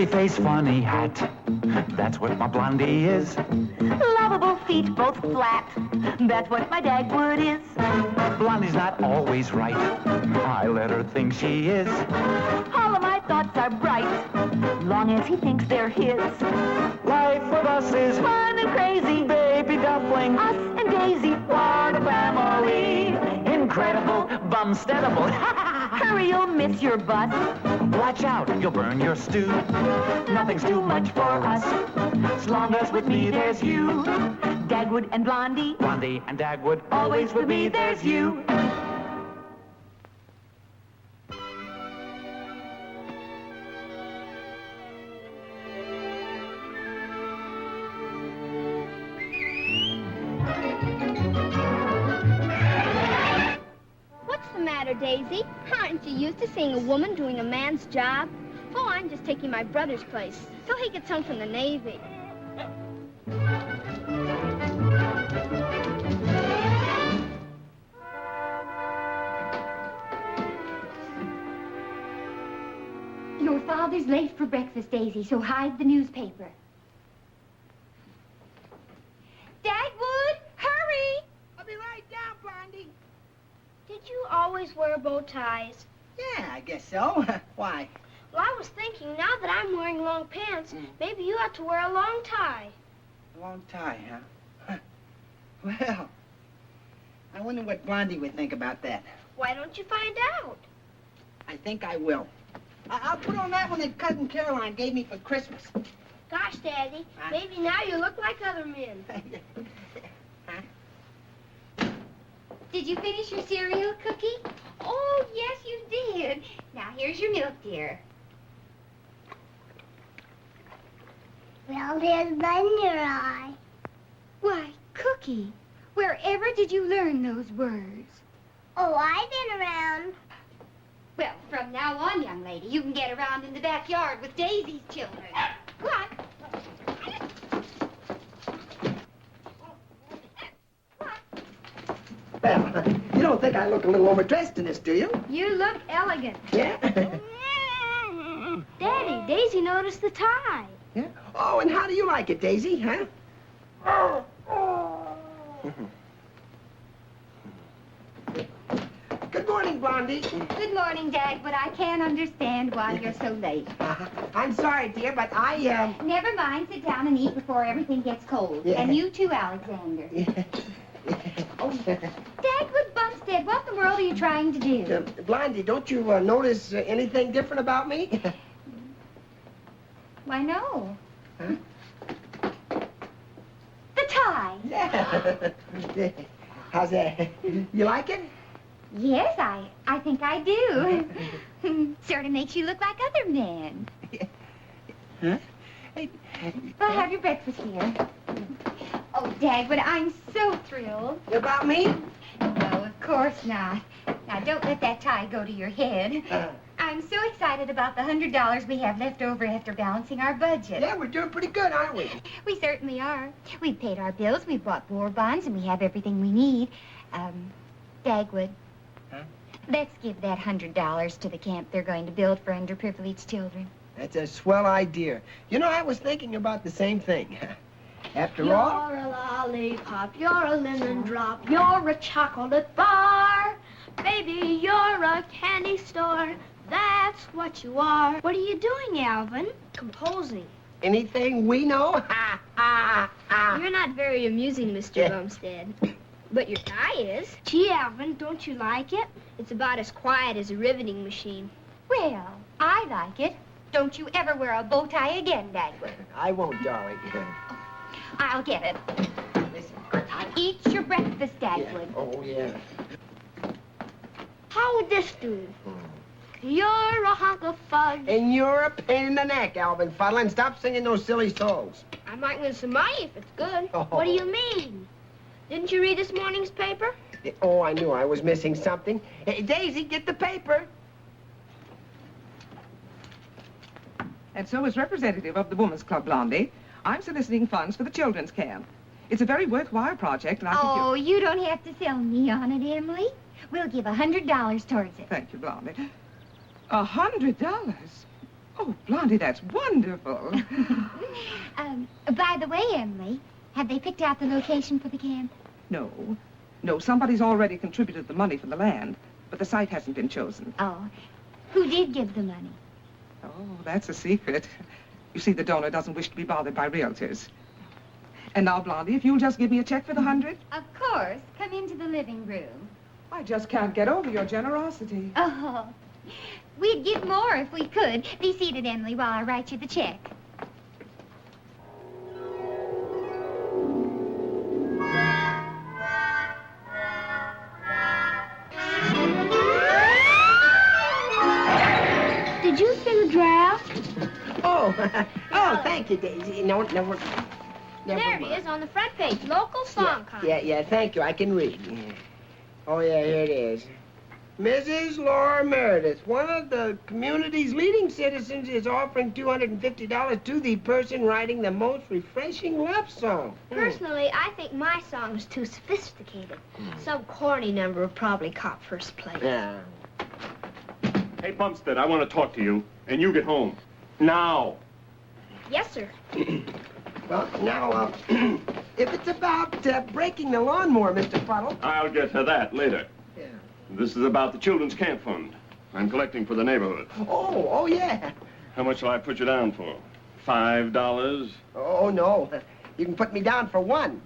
face, funny hat. That's what my Blondie is. Lovable feet, both flat. That's what my Dagwood is. Blondie's not always right. I let her think she is. All of my thoughts are bright, long as he thinks they're his. Life with us is Fun and crazy, baby duckling. us and Daisy, What a family. Incredible, bumsteadable. hurry, you'll miss your bus. Watch out, you'll burn your stew. Nothing's too much for us. As long as with me there's you. Dagwood and Blondie, Blondie and Dagwood, always with me there's you. What's the matter, Daisy? Aren't you used to seeing a woman doing a man's job? Oh, I'm just taking my brother's place till he gets home from the Navy. Your father's late for breakfast, Daisy, so hide the newspaper. Dagwood, hurry! I'll be right down, Blondie. Did you always wear bow ties? Yeah, I guess so. Why? Well, I was thinking, now that I'm wearing long pants, maybe you ought to wear a long tie. A long tie, huh? Well, I wonder what Blondie would think about that. Why don't you find out? I think I will. I'll put on that one that Cousin Caroline gave me for Christmas. Gosh, Daddy, maybe now you look like other men. Did you finish your cereal, Cookie? Oh, yes, you did. Now, here's your milk, dear. Well, there's blood in your eye. Why, Cookie, wherever did you learn those words? Oh, I've been around. Well, from now on, young lady, you can get around in the backyard with Daisy's children. Go on. Well, you don't think I look a little overdressed in this, do you? You look elegant. Yeah? Daddy, Daisy noticed the tie. Yeah? Oh, and how do you like it, Daisy, huh? Good morning, Blondie. Good morning, Dag, but I can't understand why you're so late. I'm sorry, dear, but I, Never mind. Sit down and eat before everything gets cold. Yeah. And you too, Alexander. Oh, Dagwood Bumstead, what in the world are you trying to do? Blondie, don't you notice anything different about me? Why, no. Huh? The tie. Yeah. How's that? You like it? Yes, I think I do. Sort of makes you look like other men. Huh? Hey, Well, have your breakfast here. Oh, Dagwood, I'm so thrilled. about me? No, of course not. Now, don't let that tie go to your head. I'm so excited about the $100 we have left over after balancing our budget. Yeah, we're doing pretty good, aren't we? We certainly are. We've paid our bills, we've bought war bonds, and we have everything we need. Dagwood. Huh? Let's give that $100 to the camp they're going to build for underprivileged children. That's a swell idea. You know, I was thinking about the same thing. After all... You're a lollipop, you're a lemon drop, you're a chocolate bar. Baby, you're a candy store. That's what you are. What are you doing, Alvin? Composing. Anything we know? Ha, ha, ha. You're not very amusing, Mr. Yeah. Bumstead. But your tie is. Gee, Alvin, don't you like it? It's about as quiet as a riveting machine. Well, I like it. Don't you ever wear a bow tie again, Dagwood. I won't, darling. I'll get it. Listen. Eat your breakfast, Yeah. Dagwood. Oh, yeah. How would this do? You're a hunk of fudge. And you're a pain in the neck, Alvin Fuddle, and stop singing those silly songs. I might win some money if it's good. Oh. What do you mean? Didn't you read this morning's paper? Oh, I knew I was missing something. Hey, Daisy, get the paper. And so, as representative of the Women's Club, Blondie, I'm soliciting funds for the children's camp. It's a very worthwhile project, and I think Oh, you don't have to sell me on it, Emily. We'll give $100 towards it. Thank you, Blondie. $100? Oh, Blondie, that's wonderful. By the way, Emily, have they picked out the location for the camp? No. No, somebody's already contributed the money for the land, but the site hasn't been chosen. Oh. Who did give the money? Oh, that's a secret. You see, the donor doesn't wish to be bothered by realtors. And now, Blondie, if you'll just give me a check for the 100. Of course. Come into the living room. I just can't get over your generosity. Oh. We'd give more if we could. Be seated, Emily, while I write you the check. Did you see the draft? Oh, oh, thank you, Daisy. No, never There mind. it is on the front page. Local song contest. Yeah, thank you. I can read. Yeah. Oh, yeah, here it is. Mrs. Laura Meredith, one of the community's leading citizens, is offering $250 to the person writing the most refreshing love song. Personally, I think my song is too sophisticated. Some corny number would probably cop first place. Yeah. Hey, Bumstead, I want to talk to you, and you get home. Now. Yes, sir. Well, now, if it's about breaking the lawnmower, Mr. Fuddle. I'll get to that later. Yeah. This is about the Children's Camp Fund. I'm collecting for the neighborhood. Oh, yeah. How much shall I put you down for? $5? Oh, no. You can put me down for one.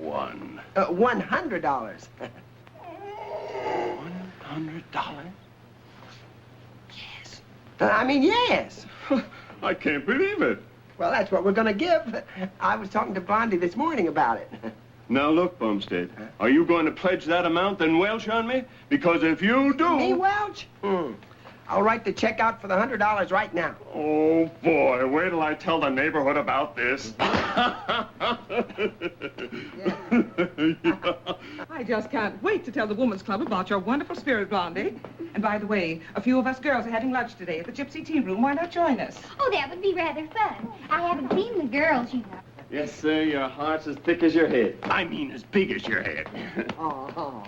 $100? $100. $100? Yes. I mean, yes. I can't believe it. Well, that's what we're going to give. I was talking to Blondie this morning about it. Now, look, Bumstead, are you going to pledge that amount and Welsh on me? Because if you do... Me, Welch? I'll write the check out for the $100 right now. Oh, boy, wait till I tell the neighborhood about this. I just can't wait to tell the Women's Club about your wonderful spirit, Blondie. And by the way, a few of us girls are having lunch today at the Gypsy Tea Room. Why not join us? Oh, that would be rather fun. I haven't seen the girls, you know. Yes, sir, your heart's as thick as your head. I mean, as big as your head. Oh.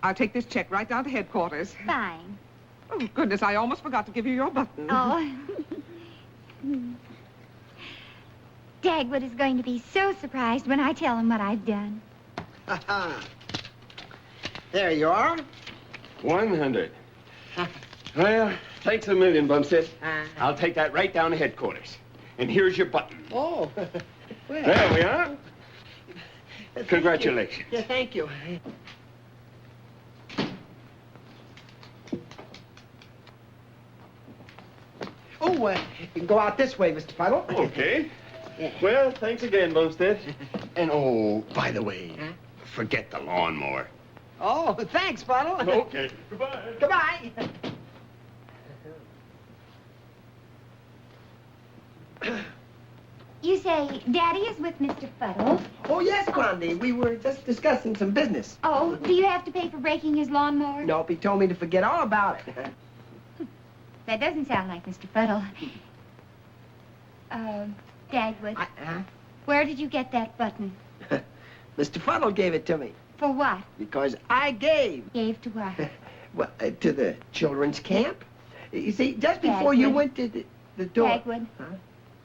I'll take this check right down to headquarters. Fine. Oh, goodness, I almost forgot to give you your button. Oh. Dagwood is going to be so surprised when I tell him what I've done. There you are. 100. Well, thanks a million, Bumstead. I'll take that right down to headquarters. And here's your button. Oh. Well, There we are. thank Congratulations. you. Yeah, thank you. Oh, you can go out this way, Mr. Fuddle. Okay. Yeah. Well, thanks again, Bumstead. And, oh, by the way, forget the lawnmower. Oh, thanks, Fuddle. Okay. Goodbye. Goodbye. You say Daddy is with Mr. Fuddle. Oh, yes, Blondie. We were just discussing some business. Oh, do you have to pay for breaking his lawnmower? Nope, he told me to forget all about it. That doesn't sound like Mr. Fuddle. Dagwood, where did you get that button? Mr. Fuddle gave it to me For what? because I gave. Gave to what? Well, to the children's camp. You see, just before you Dagwood. went to the door. Dagwood,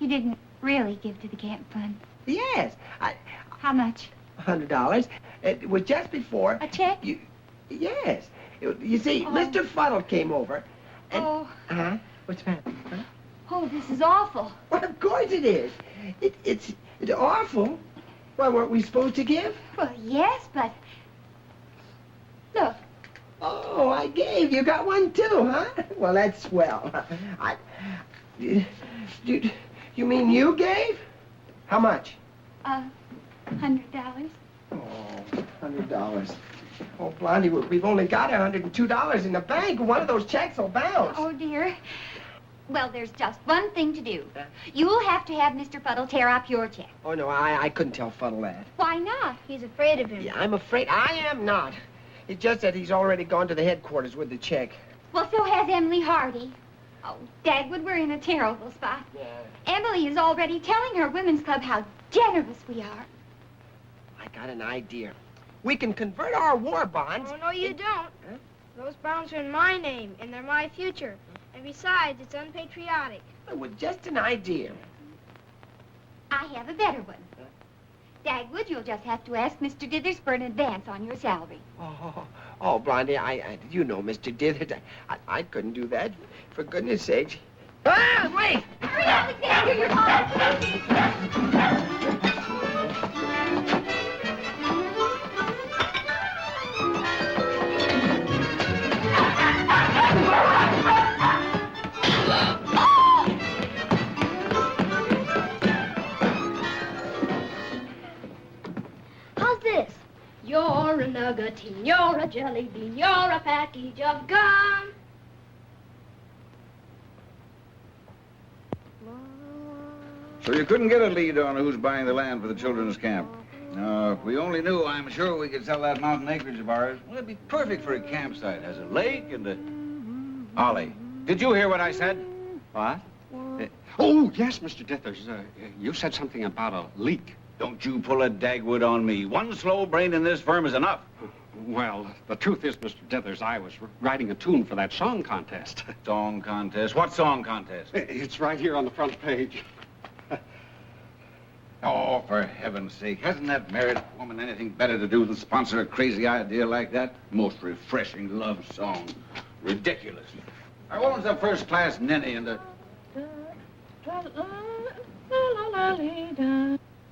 you didn't really give to the camp fund. Yes, How much? $100. It was just before. A check? Yes. You see, Oh. Mr. Fuddle came over. And, Oh. What's the matter? Huh? Oh, this is awful. Well, of course it is. It's awful. Why, weren't we supposed to give? Well, yes, but... Look, Oh, I gave. You got one too, huh? Well, that's swell. You mean you gave? How much? $100. Oh, $100. Oh, Blondie, we've only got $102 in the bank. One of those checks will bounce. Oh, dear. Well, there's just one thing to do. You'll have to have Mr. Fuddle tear up your check. Oh, no, I couldn't tell Fuddle that. Why not? He's afraid of him. Yeah, I'm afraid I am not. It's just that he's already gone to the headquarters with the check. Well, so has Emily Hardy. Oh, Dagwood, we're in a terrible spot. Yeah. Emily is already telling her women's club how generous we are. I got an idea. We can convert our war bonds. Oh, no, you don't. Huh? Those bonds are in my name, and they're my future. And besides, it's unpatriotic. It was just an idea. I have a better one. Dagwood, you'll just have to ask Mr. Dithers for an advance on your salary. Oh, Blondie, you know, Mr. Dithers, I couldn't do that. For goodness sakes. Ah, wait! Hurry, Alexander, you're hot. How's this? You're a nuggetine, you're a jelly bean, you're a package of gum. So you couldn't get a lead on who's buying the land for the children's camp? No, if we only knew, I'm sure we could sell that mountain acreage of ours. Well, it'd be perfect for a campsite. It has a lake and a... Ollie, did you hear what I said? What? Oh, yes, Mr. Dithers. You said something about a leak. Don't you pull a Dagwood on me. One slow brain in this firm is enough. Well, the truth is, Mr. Dithers, I was writing a tune for that song contest. Song contest? What song contest? It's right here on the front page. Oh, for heaven's sake, hasn't that married woman anything better to do than sponsor a crazy idea like that? Most refreshing love song. Ridiculous. Our woman's a first-class ninny and a...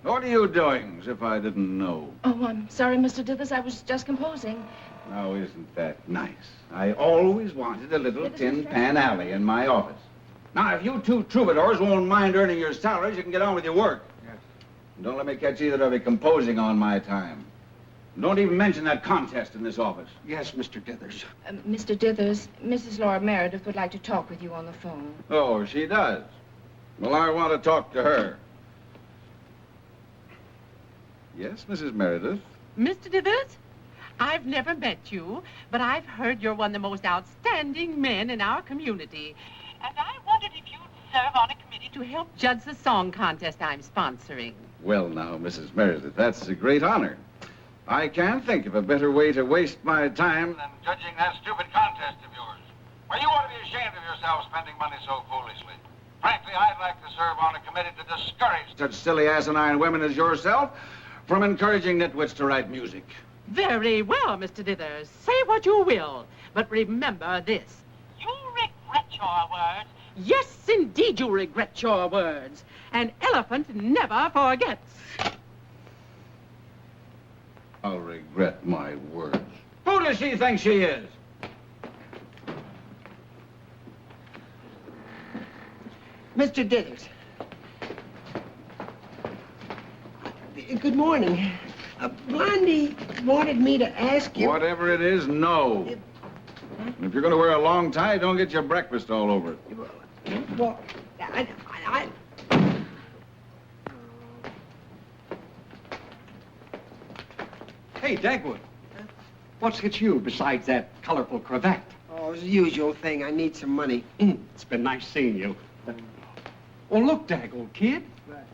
What are you doing, as if I didn't know? Oh, I'm sorry, Mr. Dithers. I was just composing. Now, isn't that nice? I always wanted a little tin pan alley in my office. Now, if you two troubadours won't mind earning your salaries, you can get on with your work. Yes. Don't let me catch either of you composing on my time. Don't even mention that contest in this office. Yes, Mr. Dithers. Mr. Dithers, Mrs. Laura Meredith would like to talk with you on the phone. Oh, she does? Well, I want to talk to her. Yes, Mrs. Meredith? Mr. Dithers, I've never met you, but I've heard you're one of the most outstanding men in our community. And I wondered if you'd serve on a committee to help judge the song contest I'm sponsoring. Well, now, Mrs. Meredith, that's a great honor. I can't think of a better way to waste my time than judging that stupid contest of yours. Well, you ought to be ashamed of yourself spending money so foolishly. Frankly, I'd like to serve on a committee to discourage such silly asinine women as yourself from encouraging nitwits to write music. Very well, Mr. Dithers. Say what you will, but remember this. You regret your words. Yes, indeed, you regret your words. An elephant never forgets. I'll regret my words. Who does she think she is? Mr. Dithers. Good morning. Blondie wanted me to ask you... Whatever it is, no. And if you're going to wear a long tie, don't get your breakfast all over it. Well, Hey, Dagwood. What's hit you besides that colorful cravat? Oh, it's the usual thing. I need some money. It's been nice seeing you. Oh, look, Dag, old kid.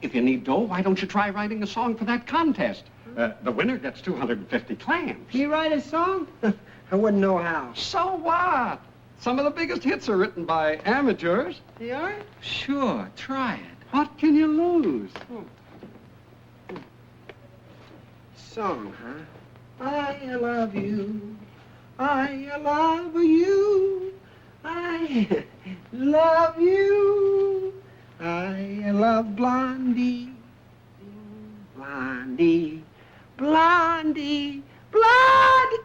If you need dough, why don't you try writing a song for that contest? The winner gets 250 clams. You write a song? I wouldn't know how. So what? Some of the biggest hits are written by amateurs. They are? Sure, try it. What can you lose? Song, huh? I love you. I love you. I love you. I love Blondie. Blondie. Blondie. Blondie.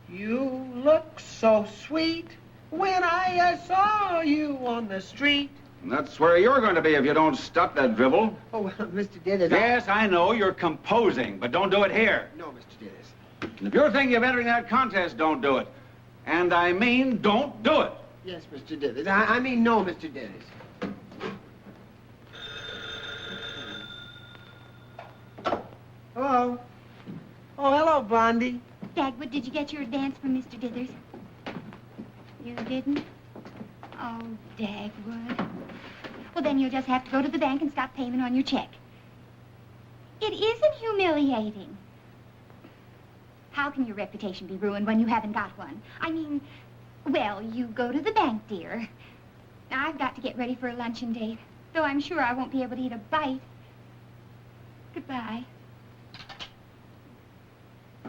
You look so sweet when I saw you on the street. And that's where you're going to be if you don't stop that dribble. Oh, well, Mr. Dithers... Yes, I know you're composing, but don't do it here. No, Mr. Dithers. And if you're thinking of entering that contest, don't do it. And I mean, don't do it. Yes, Mr. Dithers. I mean, no, Mr. Dithers. Hello. Oh, hello, Blondie. Dagwood, did you get your advance from Mr. Dithers? You didn't? Oh, Dagwood. Well, then you'll just have to go to the bank and stop payment on your check. It isn't humiliating. How can your reputation be ruined when you haven't got one? I mean, well, you go to the bank, dear. Now, I've got to get ready for a luncheon date, though I'm sure I won't be able to eat a bite. Goodbye.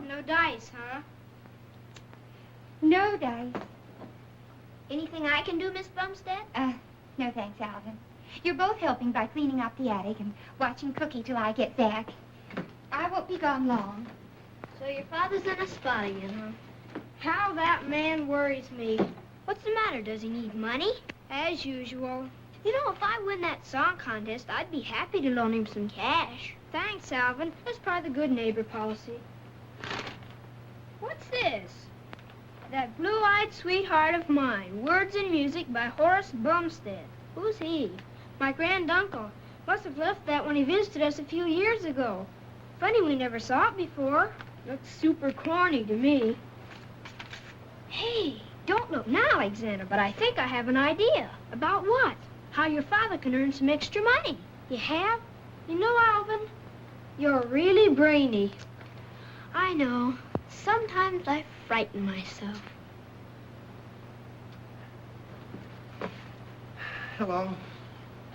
No dice, huh? No dice. Anything I can do, Miss Bumstead? No thanks, Alvin. You're both helping by cleaning up the attic and watching Cookie till I get back. I won't be gone long. So your father's in a spot again, huh? How that man worries me. What's the matter? Does he need money? As usual. You know, if I win that song contest, I'd be happy to loan him some cash. Thanks, Alvin. That's part of the good neighbor policy. What's this? That Blue-Eyed Sweetheart of Mine, words and music by Horace Bumstead. Who's he? My granduncle. Must have left that when he visited us a few years ago. Funny we never saw it before. Looks super corny to me. Hey, don't look now, Alexander, but I think I have an idea. About what? How your father can earn some extra money. You have? You know, Alvin, you're really brainy. I know. Sometimes I frighten myself. Hello.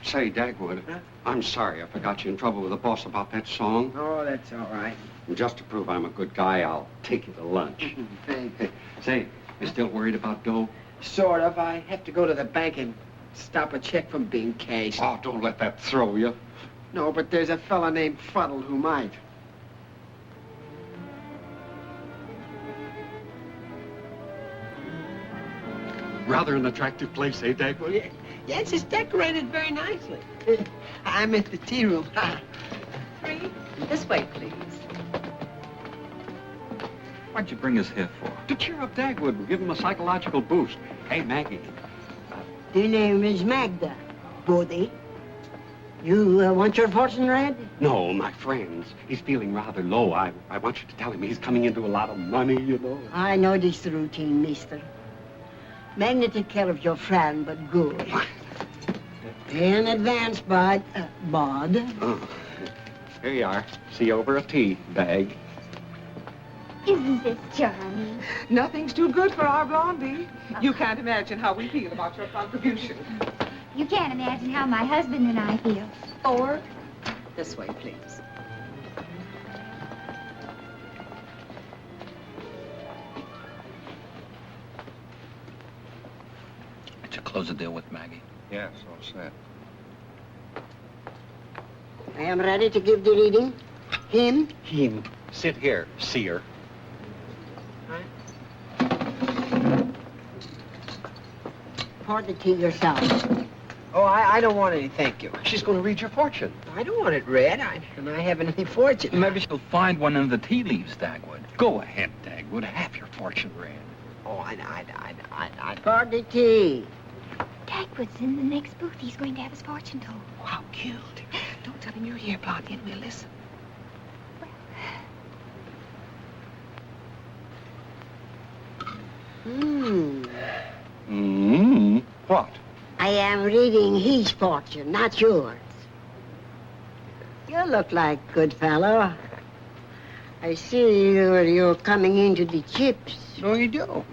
Say, Dagwood, Huh? I'm sorry I forgot you in trouble with the boss about that song. Oh, that's all right. And just to prove I'm a good guy, I'll take you to lunch. Thanks. Say, you still worried about dough? Sort of. I have to go to the bank and stop a check from being cashed. Oh, don't let that throw you. No, but there's a fella named Fuddle who might. Rather an attractive place, eh, Dagwood? Yes, it's decorated very nicely. I'm at the tea room. 3. This way, please. What'd you bring us here for? To cheer up Dagwood and give him a psychological boost. Hey, Maggie. The name is Magda, Bodie. You want your fortune read? No, my friends. He's feeling rather low. I want you to tell him he's coming into a lot of money, you know. I know this routine, mister. Magna take care of your friend, but good. Pay in advance, Bud. Oh. Here you are. See you over a tea bag. Isn't this charming? Nothing's too good for our Blondie. You can't imagine how we feel about your contribution. You can't imagine how my husband and I feel. 4. This way, please. Did you close the deal with Maggie? Yes, all set. I am ready to give the reading. Him? Him. Sit here, seer. Pour the tea yourself. Oh, I don't want any, thank you. She's going to read your fortune. I don't want it read, and I haven't any fortune. Maybe she'll find one in the tea leaves, Dagwood. Go ahead, Dagwood. Have your fortune read. Oh, I. Pour the tea. Dagwood's in the next booth. He's going to have his fortune told. Oh, how cute. Don't tell him you're here, Blondie, and we'll listen. What? I am reading his fortune, not yours. You look like good fellow. I see you're coming into the chips. Oh, you do?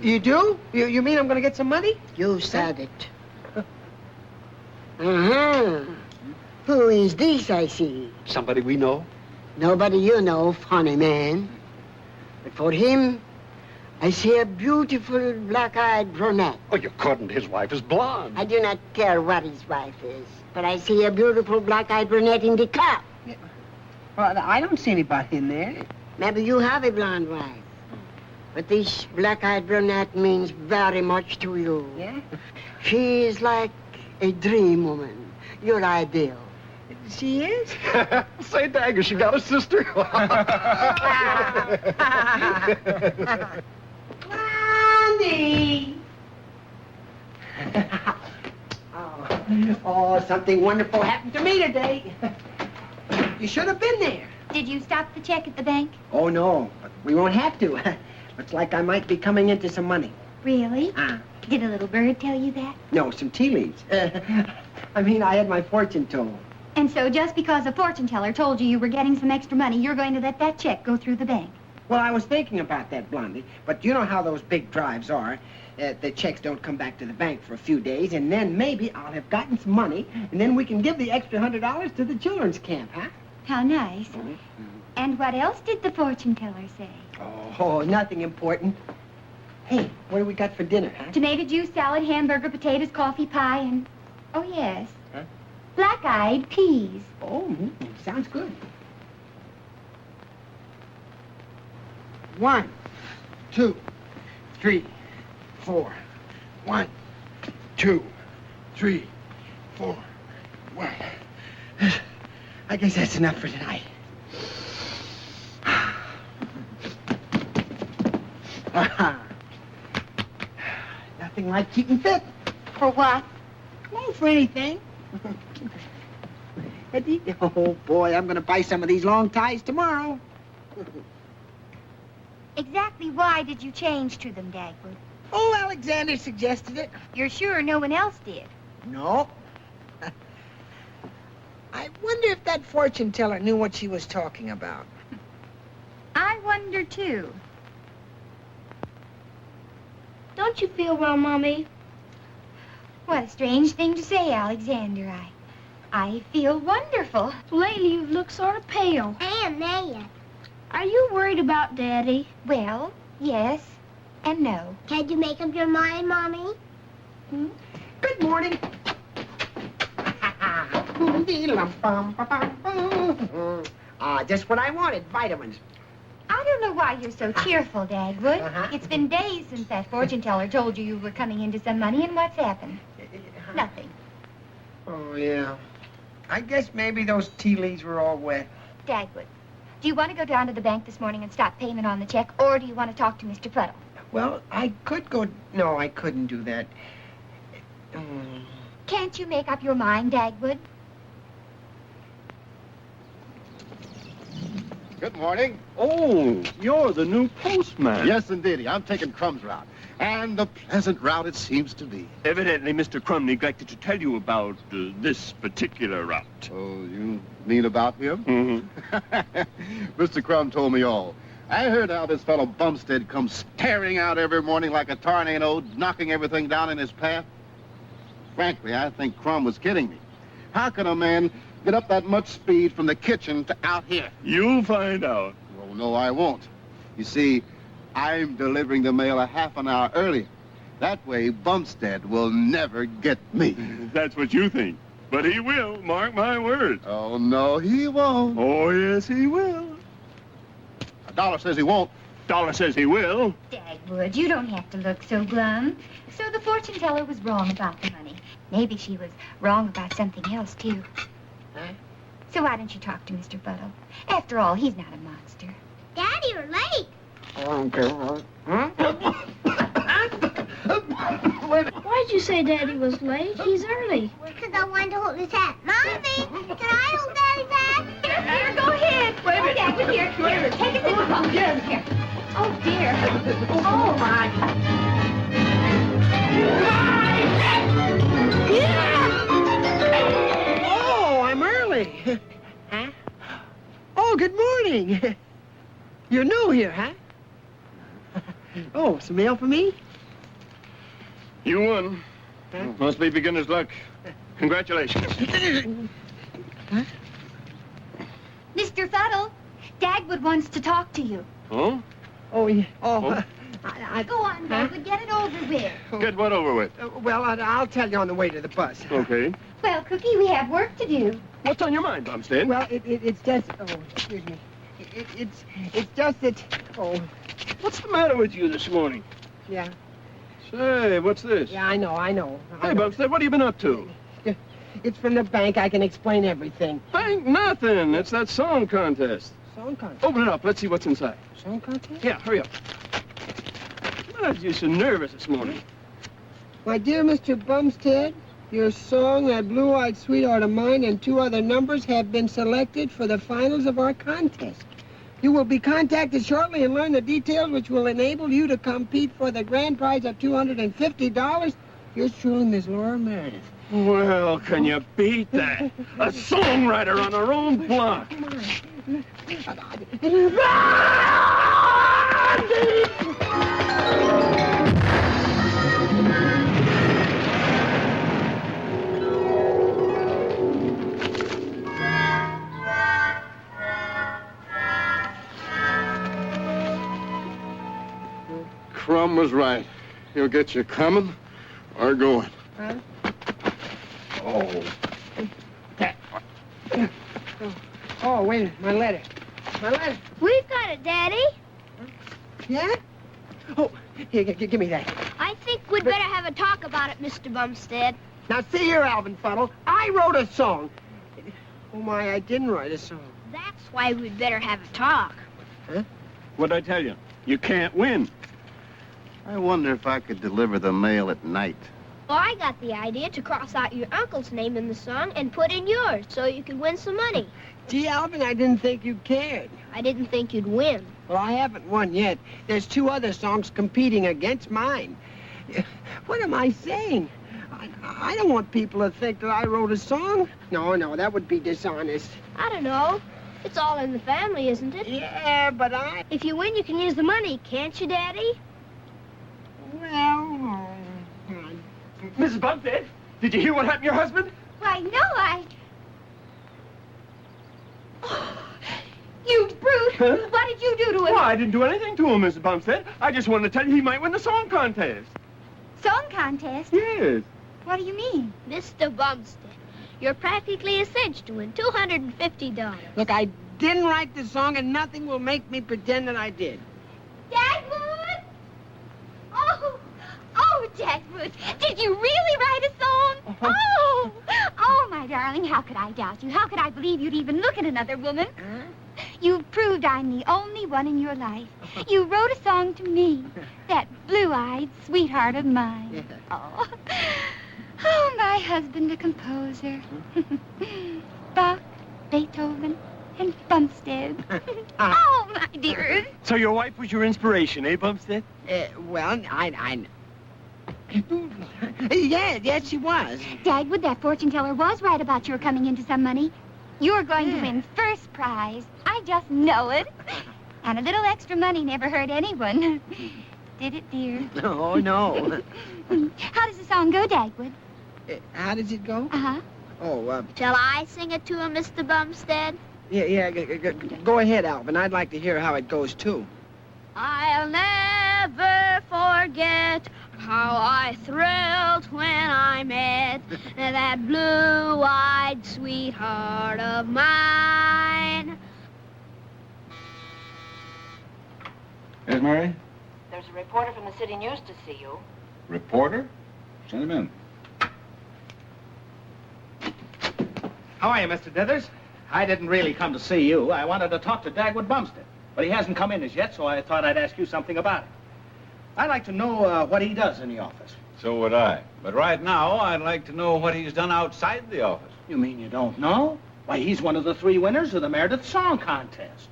You do? You mean I'm going to get some money? You said it. Uh-huh. Who is this I see? Somebody we know? Nobody you know, funny man. But for him, I see a beautiful black-eyed brunette. Oh, you couldn't. His wife is blonde. I do not care what his wife is, but I see a beautiful black-eyed brunette in the cup. Well, I don't see anybody in there. Maybe you have a blonde wife. But this black-eyed brunette means very much to you. Yeah? She is like a dream woman, your ideal. She is? Say, Dagger, she got a sister. Blondie! Oh, something wonderful happened to me today. You should have been there. Did you stop the check at the bank? Oh, no, but we won't have to. Looks like I might be coming into some money. Really? Did a little bird tell you that? No, some tea leaves. I mean, I had my fortune told. And so just because a fortune teller told you were getting some extra money, you're going to let that check go through the bank? Well, I was thinking about that, Blondie, but you know how those big drives are. The checks don't come back to the bank for a few days, and then maybe I'll have gotten some money, and then we can give the extra $100 to the children's camp, huh? How nice. And what else did the fortune teller say? Oh, nothing important. Hey, what do we got for dinner, huh? Tomato juice, salad, hamburger, potatoes, coffee, pie, and... Oh, yes. Huh? Black-eyed peas. Oh, sounds good. 1, 2, 3, 4. 1, 2, 3, 4. Well, I guess that's enough for tonight. Nothing like keeping fit. For what? Oh, for anything. Eddie, oh, boy, I'm going to buy some of these long ties tomorrow. Exactly why did you change to them, Dagwood? Oh, Alexander suggested it. You're sure no one else did? No. I wonder if that fortune teller knew what she was talking about. I wonder, too. Don't you feel well, Mommy? What a strange thing to say, Alexander. I feel wonderful. Lately, you've looked sort of pale. And there. Are you worried about Daddy? Well, yes and no. Can you make up your mind, Mommy? Good morning. Just what I wanted, vitamins. I don't know why you're so cheerful, Dagwood. It's been days since that fortune teller told you were coming into some money, and what's happened? Nothing. Oh, yeah. I guess maybe those tea leaves were all wet. Dagwood, do you want to go down to the bank this morning and stop payment on the check, or do you want to talk to Mr. Puddle? Well, I could go... No, I couldn't do that. Can't you make up your mind, Dagwood? Good morning. Oh, you're the new postman. Yes, indeedy. I'm taking Crumb's route. And a pleasant route it seems to be. Evidently, Mr. Crumb neglected to tell you about this particular route. Oh, you mean about him? Mm-hmm. Mr. Crumb told me all. I heard how this fellow Bumstead comes tearing out every morning like a tornado, knocking everything down in his path. Frankly, I think Crumb was kidding me. How can a man get up that much speed from the kitchen to out here? You'll find out. Oh, no, I won't. You see, I'm delivering the mail a half an hour earlier. That way, Bumstead will never get me. That's what you think. But he will, mark my words. Oh, no, he won't. Oh, yes, he will. A dollar says he won't. Dollar says he will. Dagwood, you don't have to look so glum. So the fortune teller was wrong about the money. Maybe she was wrong about something else, too. Huh? So why don't you talk to Mr. Puddle? After all, he's not a monster. Daddy, you're late. Why'd you say Daddy was late? He's early. Because I wanted to hold his hat. Mommy, can I hold Daddy's hat? Here, go ahead. Wait a minute. Dagwood, here. Take it to the phone. Here. Oh, dear. Oh, my. Oh, I'm early. Huh? Oh, good morning. You're new here, huh? Oh, some mail for me? You won. Huh? Must be beginner's luck. Congratulations. Huh? Mr. Puddle, Dagwood wants to talk to you. Oh? Oh, yeah. Oh, Oh. Go on, Dagwood, get it over with. Get what over with? Well, I'll tell you on the way to the bus. Okay. Well, Cookie, we have work to do. What's on your mind, Bumstead? Well, it's just... Oh, excuse me. It's just that... Oh, What's the matter with you this morning? yeah. Say, what's this? Yeah, I know. Hey, Bumstead, what have you been up to? It's from the bank. I can explain everything. Bank nothing. It's that song contest. Song contest? Open it up. Let's see what's inside. Song contest? Yeah, hurry up. You're so nervous this morning. My dear Mr. Bumstead, your song, That Blue-Eyed Sweetheart of Mine, and 2 other numbers have been selected for the finals of our contest. You will be contacted shortly and learn the details which will enable you to compete for the grand prize of $250. Yours truly, Miss Laura Meredith. Well, can you beat that? A songwriter on her own block. Crumb was right. He'll get you coming or going. Huh? Oh. Oh, wait a minute. My letter. My letter. We've got it, Daddy. Yeah? Oh, here, give me that. I think we'd better have a talk about it, Mr. Bumstead. Now, see here, Alvin Fuddle. I wrote a song. Oh, my, I didn't write a song. That's why we'd better have a talk. Huh? What'd I tell you? You can't win. I wonder if I could deliver the mail at night. Well, I got the idea to cross out your uncle's name in the song and put in yours so you could win some money. Gee, Alvin, I didn't think you cared. I didn't think you'd win. Well, I haven't won yet. There's 2 other songs competing against mine. What am I saying? I don't want people to think that I wrote a song. No, that would be dishonest. I don't know. It's all in the family, isn't it? Yeah, but If you win, you can use the money, can't you, Daddy? Well... Mrs. Bumstead, did you hear what happened to your husband? Why, no, Oh, you brute! Huh? What did you do to him? Well, I didn't do anything to him, Mrs. Bumstead. I just wanted to tell you he might win the song contest. Song contest? Yes. What do you mean? Mr. Bumstead, you're practically a cinch to win $250. Look, I didn't write the song, and nothing will make me pretend that I did. Dagwood! Oh, Dagwood, did you really write a song? Oh, my darling, how could I doubt you? How could I believe you'd even look at another woman? You've proved I'm the only one in your life. You wrote a song to me, that blue-eyed sweetheart of mine. Oh, my husband, a composer. Bach, Beethoven, and Bumstead. Oh, my dear. So your wife was your inspiration, eh, Bumstead? Well, I yes, she was. Dagwood, that fortune teller was right about your coming into some money. You're going to win first prize. I just know it. And a little extra money never hurt anyone. Did it, dear? Oh, no. How does the song go, Dagwood? How does it go? Uh-huh. Oh, Shall I sing it to him, Mr. Bumstead? yeah, go ahead, Alvin. I'd like to hear how it goes, too. I'll never forget how I thrilled when I met that blue-eyed sweetheart of mine. Yes, Mary? There's a reporter from the city news to see you. Reporter? Send him in. How are you, Mr. Dithers? I didn't really come to see you. I wanted to talk to Dagwood Bumstead. But he hasn't come in as yet, so I thought I'd ask you something about it. I'd like to know what he does in the office. So would I. But right now, I'd like to know what he's done outside the office. You mean you don't know? Why, he's one of the 3 winners of the Meredith Song Contest.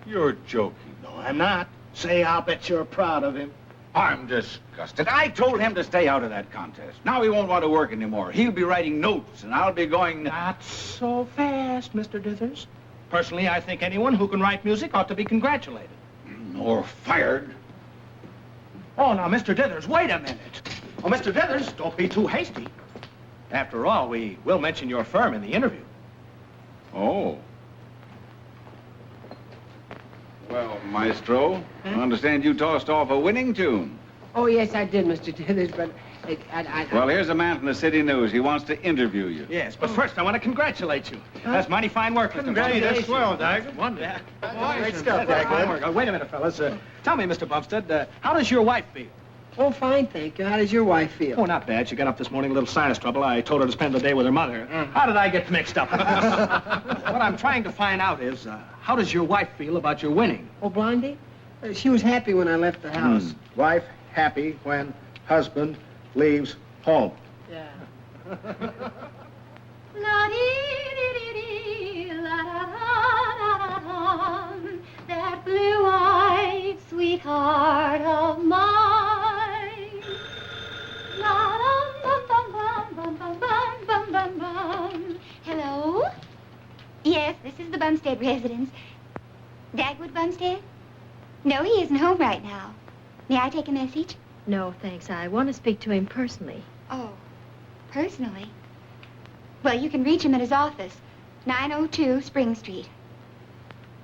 You're joking. No, I'm not. Say, I'll bet you're proud of him. I'm disgusted. I told him to stay out of that contest. Now he won't want to work anymore. He'll be writing notes, and I'll be going... Not so fast, Mr. Dithers. Personally, I think anyone who can write music ought to be congratulated. Or fired. Oh, now, Mr. Dithers, wait a minute. Oh, Mr. Dithers, don't be too hasty. After all, we will mention your firm in the interview. Oh. Well, Maestro, I understand you tossed off a winning tune. Oh, yes, I did, Mr. Dithers, but Well, here's a man from the City News. He wants to interview you. Yes, but first I want to congratulate you. That's mighty fine work, Mr. Bumstead. That's swell, Dagwood. Wonderful. Yeah. Great stuff, Dagwood. Wait a minute, fellas. Tell me, Mr. Bumstead, how does your wife feel? Oh, fine, thank you. How does your wife feel? Oh, not bad. She got up this morning, a little sinus trouble. I told her to spend the day with her mother. How did I get mixed up? What I'm trying to find out is, how does your wife feel about your winning? Oh, Blondie? She was happy when I left the house. Wife happy when husband leaves home. Yeah. That blue-eyed sweetheart of mine. La-dum-bum-bum-bum-bum-bum. This is the Bumstead residence. Dagwood Bumstead? No, he isn't home right now. May I take a message? No, thanks. I want to speak to him personally. Oh, personally? Well, you can reach him at his office, 902 Spring Street.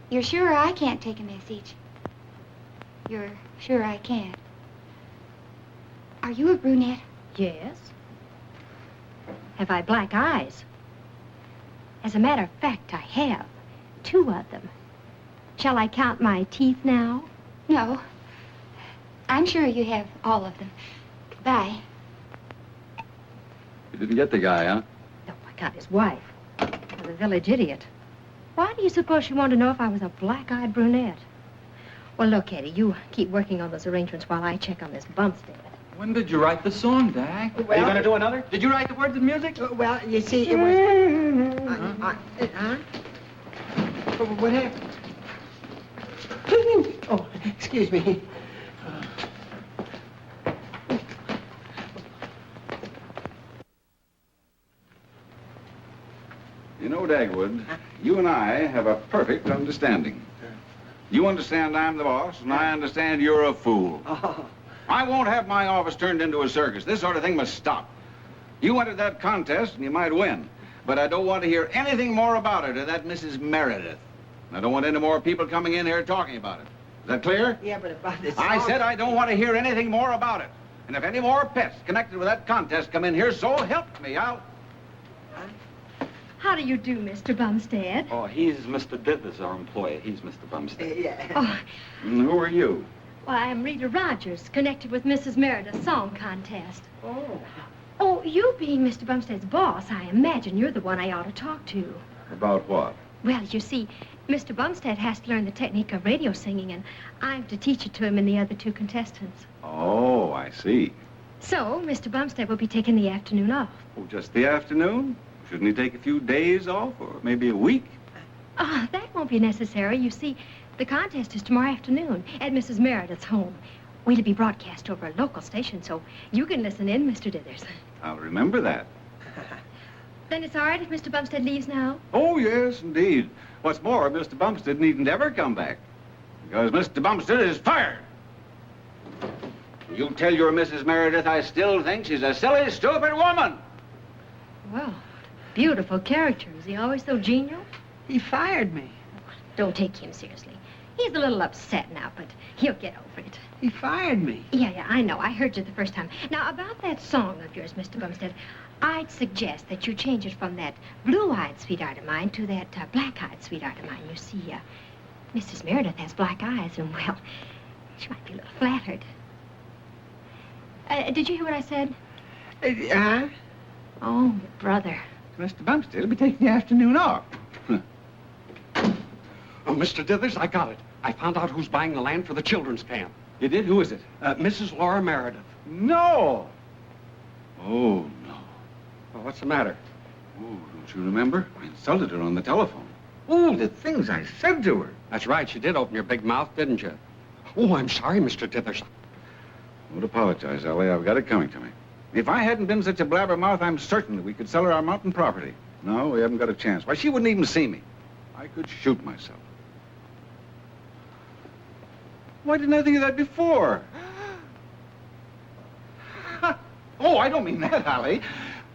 You're sure I can't take a message? You're sure I can't? Are you a brunette? Yes. Have I black eyes? As a matter of fact, I have. 2 of them. Shall I count my teeth now? No. I'm sure you have all of them. Goodbye. You didn't get the guy, huh? No, I got his wife. The village idiot. Why do you suppose she wanted to know if I was a black-eyed brunette? Well, look, Eddie, you keep working on those arrangements while I check on this Bumstead. When did you write the song, Dag? Are you going to do another? Did you write the words and music? Well, you see, it was... What happened? Oh, excuse me. You know, Dagwood, you and I have a perfect understanding. You understand I'm the boss, and I understand you're a fool. Oh. I won't have my office turned into a circus. This sort of thing must stop. You entered that contest, and you might win. But I don't want to hear anything more about it, or that Mrs. Meredith. I don't want any more people coming in here talking about it. Is that clear? Yeah, but about this... I said I don't want to hear anything more about it. And if any more pets connected with that contest come in here, so help me, How do you do, Mr. Bumstead? Oh, he's Mr. Dithers, our employee. He's Mr. Bumstead. Yeah. Oh, And who are you? well, I'm Rita Rogers, connected with Mrs. Meredith's song contest. Oh. Oh, you being Mr. Bumstead's boss, I imagine you're the one I ought to talk to. About what? Well, you see, Mr. Bumstead has to learn the technique of radio singing, and I'm to teach it to him and the other 2 contestants. Oh, I see. So, Mr. Bumstead will be taking the afternoon off. Oh, just the afternoon? Shouldn't he take a few days off, or maybe a week? Oh, that won't be necessary. You see, the contest is tomorrow afternoon at Mrs. Meredith's home. We'll be broadcast over a local station, so you can listen in, Mr. Dithers. I'll remember that. Then it's all right if Mr. Bumstead leaves now? Oh, yes, indeed. What's more, Mr. Bumstead needn't ever come back, because Mr. Bumstead is fired. You tell your Mrs. Meredith I still think she's a silly, stupid woman. Well, beautiful character. Is he always so genial? He fired me. Don't take him seriously. He's a little upset now, but he'll get over it. He fired me. Yeah, I know. I heard you the first time. Now, about that song of yours, Mr. Bumstead, I'd suggest that you change it from that blue-eyed sweetheart of mine to that black-eyed sweetheart of mine. You see, Mrs. Meredith has black eyes, and, well, she might be a little flattered. Did you hear what I said? Oh, brother. Mr. Bumstead will be taking the afternoon off. Oh, Mr. Dithers, I got it. I found out who's buying the land for the children's camp. You did? Who is it? Mrs. Laura Meredith. No. Oh, no. Well, what's the matter? Oh, don't you remember? I insulted her on the telephone. Oh, the things I said to her. That's right. You did open your big mouth, didn't you? Oh, I'm sorry, Mr. Dithers. Don't apologize, Ellie. I've got it coming to me. If I hadn't been such a blabbermouth, I'm certain that we could sell her our mountain property. No, we haven't got a chance. Why, she wouldn't even see me. I could shoot myself. Why didn't I think of that before? Oh, I don't mean that, Allie.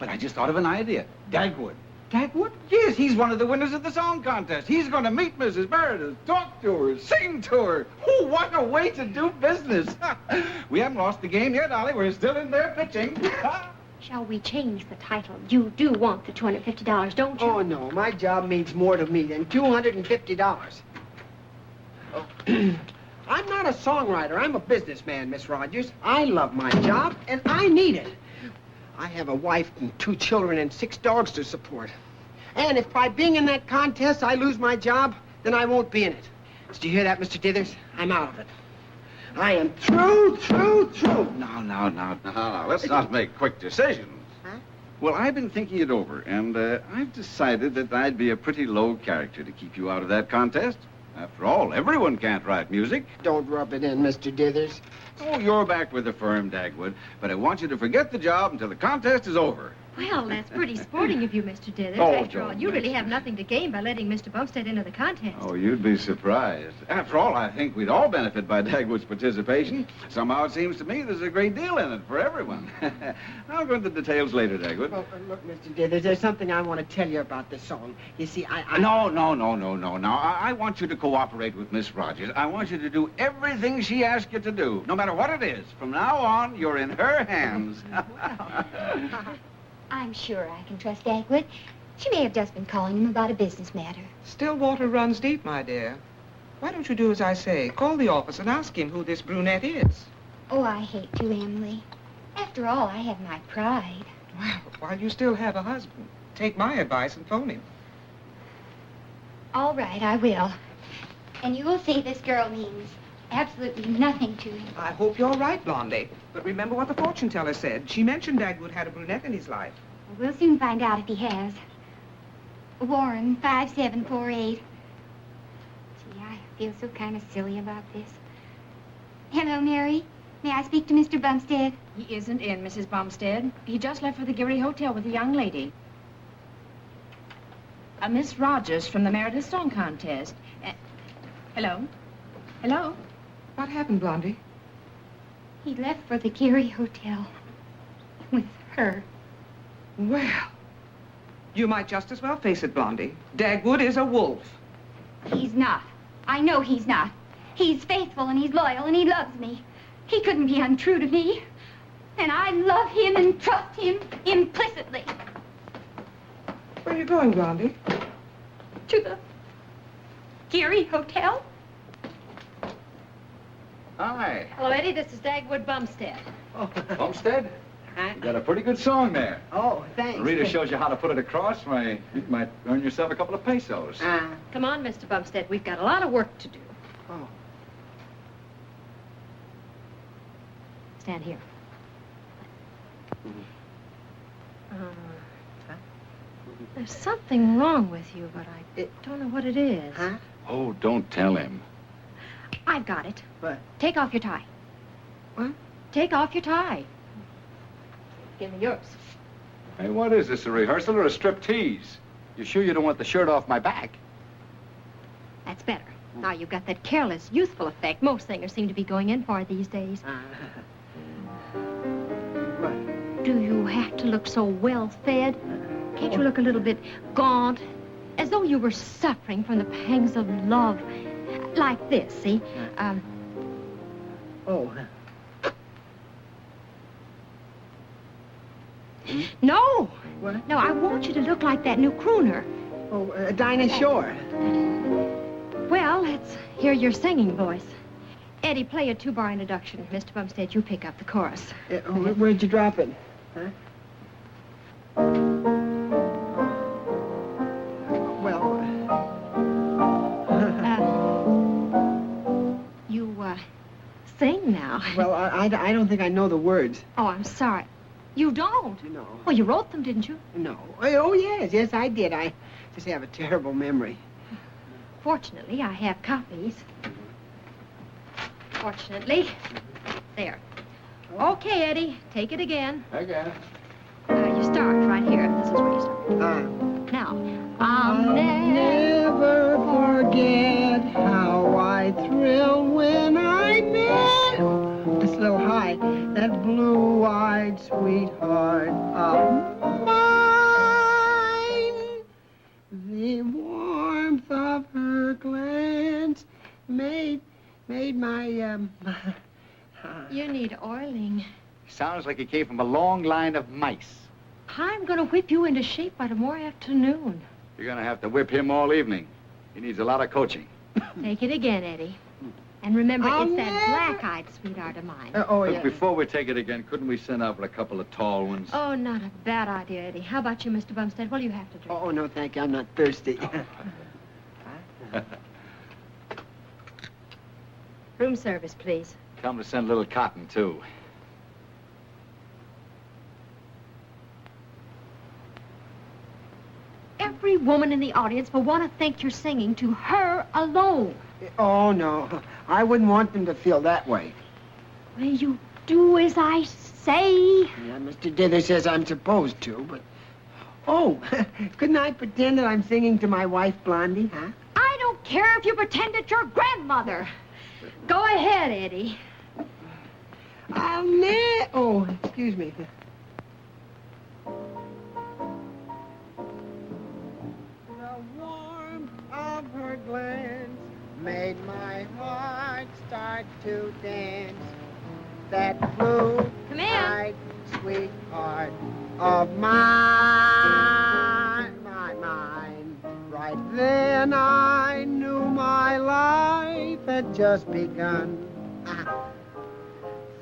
But I just thought of an idea. Dagwood. Dagwood? Yes, he's one of the winners of the song contest. He's going to meet Mrs. Meredith, talk to her, sing to her. Oh, what a way to do business. We haven't lost the game yet, Allie. We're still in there pitching. Shall we change the title? You do want the $250, don't you? Oh, no. My job means more to me than $250. Oh. I'm not a songwriter. I'm a businessman, Miss Rogers. I love my job, and I need it. I have a wife and 2 children and 6 dogs to support. And if by being in that contest I lose my job, then I won't be in it. Did you hear that, Mr. Dithers? I'm out of it. I am through. Now, let's not make quick decisions. Huh? Well, I've been thinking it over, and I've decided that I'd be a pretty low character to keep you out of that contest. After all, everyone can't write music. Don't rub it in, Mr. Dithers. Oh, you're back with the firm, Dagwood, but I want you to forget the job until the contest is over. Well, that's pretty sporting of you, Mr. Dithers. Oh, After all, don't you really mention have nothing to gain by letting Mr. Bumstead into the contest. Oh, you'd be surprised. After all, I think we'd all benefit by Dagwood's participation. Somehow it seems to me there's a great deal in it for everyone. I'll go into the details later, Dagwood. Oh, look, Mr. Dithers, there's something I want to tell you about this song. You see, No. Now, I want you to cooperate with Miss Rogers. I want you to do everything she asks you to do, no matter what it is. From now on, you're in her hands. I'm sure I can trust Dagwood. She may have just been calling him about a business matter. Still water runs deep, my dear. Why don't you do as I say? Call the office and ask him who this brunette is. Oh, I hate to, Emily. After all, I have my pride. Well, while you still have a husband, take my advice and phone him. All right, I will. And you will see this girl means absolutely nothing to him. I hope you're right, Blondie. But remember what the fortune teller said. She mentioned Dagwood had a brunette in his life. We'll soon find out if he has. Warren, 5748. Gee, I feel so kind of silly about this. Hello, Mary. May I speak to Mr. Bumstead? He isn't in, Mrs. Bumstead. He just left for the Geary Hotel with a young lady. Miss Rogers from the Meredith Song Contest. Hello? Hello? What happened, Blondie? He left for the Geary Hotel with her. Well, you might just as well face it, Blondie. Dagwood is a wolf. He's not. I know he's not. He's faithful and he's loyal and he loves me. He couldn't be untrue to me. And I love him and trust him implicitly. Where are you going, Blondie? To the Geary Hotel. Hi. Hello, Eddie. This is Dagwood Bumstead. Bumstead? You got a pretty good song there. Oh, thanks. Rita shows you how to put it across. Why, you might earn yourself a couple of pesos. Come on, Mr. Bumstead. We've got a lot of work to do. Oh. Stand here. There's something wrong with you, but I don't know what it is. Huh? Oh, don't tell him. I've got it. What? Take off your tie. What? Take off your tie. Give me yours. Hey, what is this, a rehearsal or a striptease? You sure you don't want the shirt off my back? That's better. Now you've got that careless, youthful effect most singers seem to be going in for these days. What? Do you have to look so well-fed? Can't you look a little bit gaunt? As though you were suffering from the pangs of love. Like this, see? Oh. No! What? No, I want you to look like that new crooner. Oh, Dinah Shore. Well, let's hear your singing voice. Eddie, play a two-bar introduction. Mr. Bumstead, you pick up the chorus. Where'd you drop it? Huh? Well, you, sing now. well, I don't think I know the words. Oh, I'm sorry. You don't? No. Well, you wrote them, didn't you? No. Oh, yes, I did. I just have a terrible memory. Fortunately, I have copies. Fortunately. There. Okay, Eddie, take it again. Again. You start right here. This is where you start. Now, I'll never forget how I thrilled when I met. It's a little high. That blue-eyed sweetheart of mine. The warmth of her glance made my You need oiling. Sounds like he came from a long line of mice. I'm going to whip you into shape by tomorrow afternoon. You're going to have to whip him all evening. He needs a lot of coaching. Take it again, Eddie. And remember, I'll it's that never- black-eyed sweetheart of mine. Look, before we take it again, couldn't we send out for a couple of tall ones? Oh, not a bad idea, Eddie. How about you, Mr. Bumstead? What do you have to drink? Oh, no, thank you. I'm not thirsty. Room service, please. Tell him to send a little cotton, too. Every woman in the audience will want to think you're singing to her alone. Oh, no. I wouldn't want them to feel that way. Will you do as I say? Yeah, Mr. Dither says I'm supposed to, but Oh, couldn't I pretend that I'm singing to my wife, Blondie, huh? I don't care if you pretend it's your grandmother. Go ahead, Eddie. Oh, excuse me. The warmth of her glance made my heart start to dance. That blue-eyed sweetheart of mine. Right then I knew my life had just begun.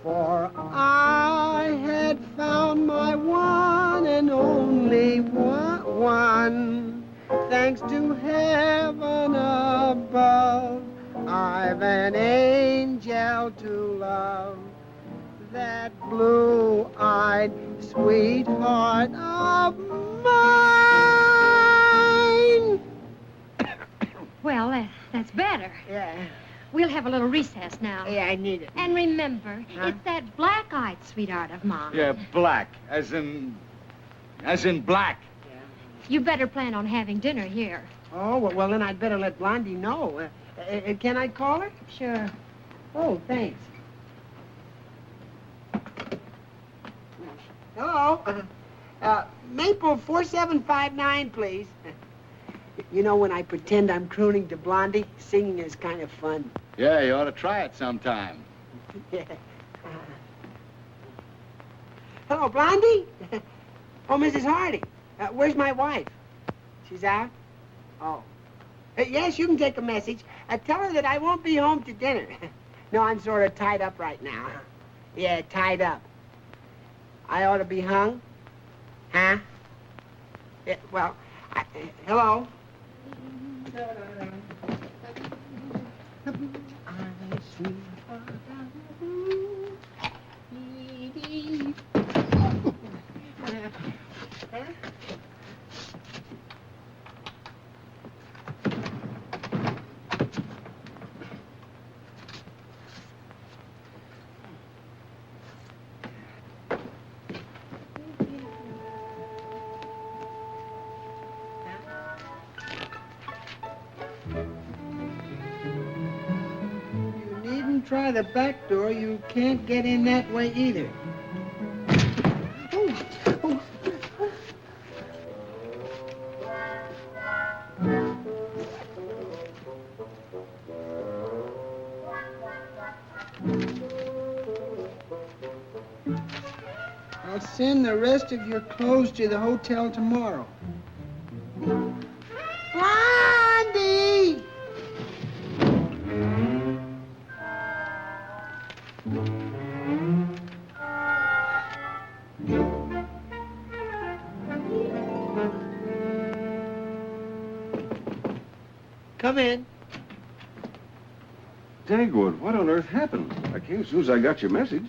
For I had found my one and only one. Thanks to heaven above, I've an angel to love. That blue-eyed sweetheart of mine. Well, that's better. Yeah. We'll have a little recess now. Yeah, I need it. And remember, it's that black-eyed sweetheart of mine. Yeah, black, as in black. You better plan on having dinner here. Oh, well, then I'd better let Blondie know. Can I call her? Sure. Oh, thanks. Hello. Maple 4759, please. You know, when I pretend I'm crooning to Blondie, singing is kind of fun. Yeah, you ought to try it sometime. Yeah. Hello, Blondie? Oh, Mrs. Hardy. Where's my wife? She's out? Oh. Yes, you can take a message. Tell her that I won't be home to dinner. No, I'm sort of tied up right now. Yeah, tied up. I ought to be hung? Huh? Yeah, well, hello? Try the back door, you can't get in that way either. I'll send the rest of your clothes to the hotel tomorrow. Blondie! Come in. Dagwood, what on earth happened? I came as soon as I got your message.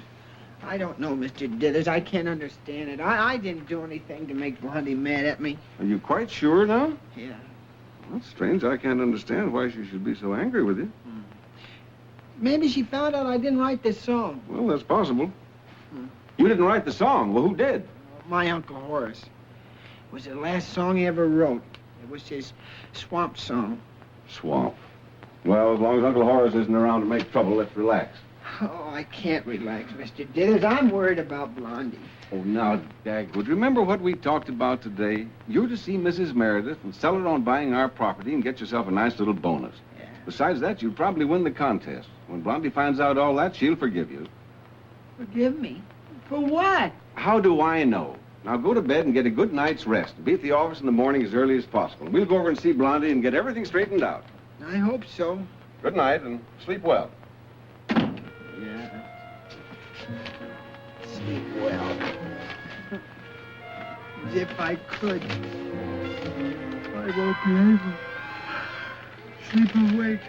I don't know, Mr. Dithers. I can't understand it. I didn't do anything to make Blondie mad at me. Are you quite sure now? Yeah. Well, that's strange. I can't understand why she should be so angry with you. Maybe she found out I didn't write this song. Well, that's possible. You didn't write the song. Well, who did? My Uncle Horace. It was the last song he ever wrote. It was his swamp song. Swamp. Well, as long as Uncle Horace isn't around to make trouble, let's relax. Oh, I can't relax, Mr. Dithers. I'm worried about Blondie. Oh, now, Dagwood, remember what we talked about today? You're to see Mrs. Meredith and sell her on buying our property and get yourself a nice little bonus. Yeah. Besides that, you'll probably win the contest. When Blondie finds out all that, she'll forgive you. Forgive me? For what? How do I know? Now go to bed and get a good night's rest. Be at the office in the morning as early as possible. We'll go over and see Blondie and get everything straightened out. I hope so. Good night and sleep well. Yeah. Sleep well. As if I could. I won't be able to sleep awake.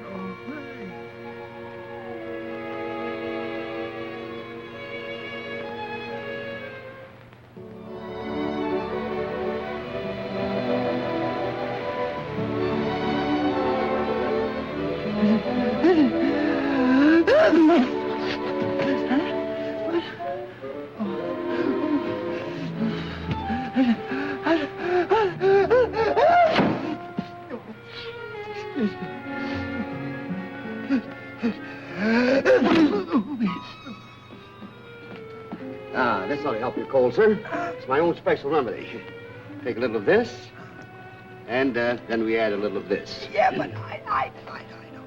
Oh, help your cold, sir. It's my own special remedy. Take a little of this, and then we add a little of this. Yeah, but I know.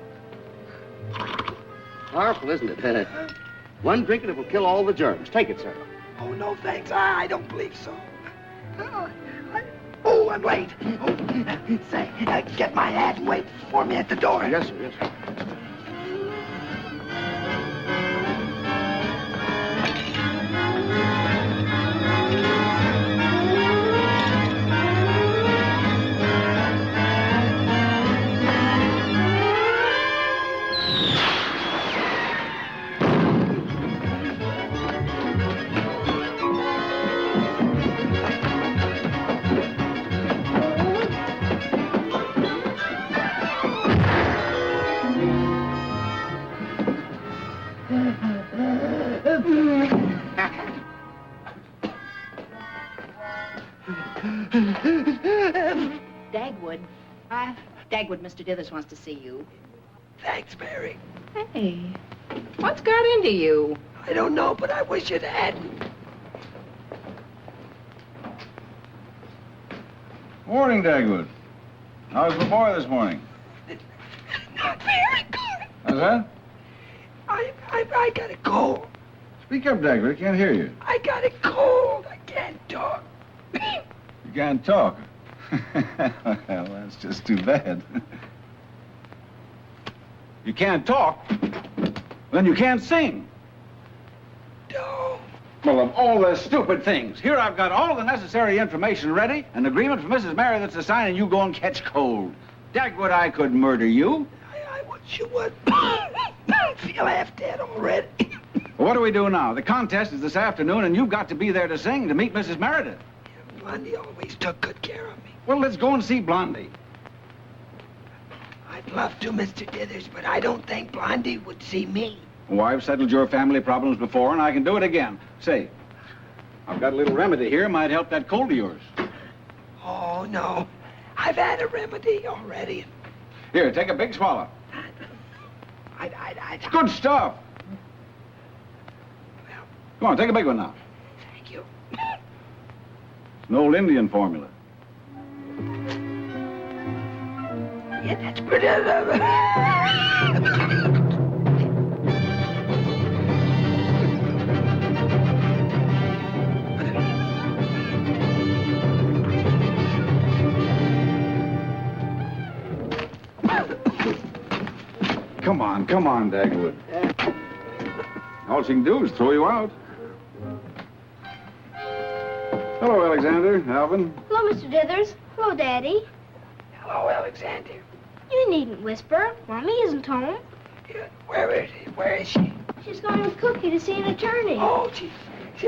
Powerful, isn't it? One drink and it will kill all the germs. Take it, sir. Oh, no, thanks. I don't believe so. Oh, I'm late. Oh, say, get my hat and wait for me at the door. Yes, sir, yes, sir. Dagwood, Mr. Dithers wants to see you. Thanks, Mary. Hey, what's got into you? I don't know, but I wish it hadn't. Morning, Dagwood. How's the boy this morning? Not very good. How's that? I got a cold. Speak up, Dagwood. I can't hear you. I got a cold. I can't talk. You can't talk. Well, that's just too bad. You can't talk? Then you can't sing. No. Well, of all the stupid things, here I've got all the necessary information ready, an agreement for Mrs. Meredith to sign, and you go and catch cold. Dagwood, I could murder you. I wish you would. I feel half dead already. Well, what do we do now? The contest is this afternoon, and you've got to be there to sing, to meet Mrs. Meredith. Blondie always took good care of me. Well, let's go and see Blondie. I'd love to, Mr. Dithers, but I don't think Blondie would see me. Oh, I've settled your family problems before, and I can do it again. Say, I've got a little remedy here. Might help that cold of yours. Oh, no. I've had a remedy already. Here, take a big swallow. It's good stuff. Come on, take a big one now. Thank you. It's an old Indian formula. Yeah, that's pretty. Come on, Dagwood. All she can do is throw you out. Hello, Alexander, Alvin. Hello, Mr. Dithers. Hello, Daddy. Hello, Alexander. You needn't whisper. Mommy isn't home. Where is she? She's going with Cookie to see an attorney. Oh, she's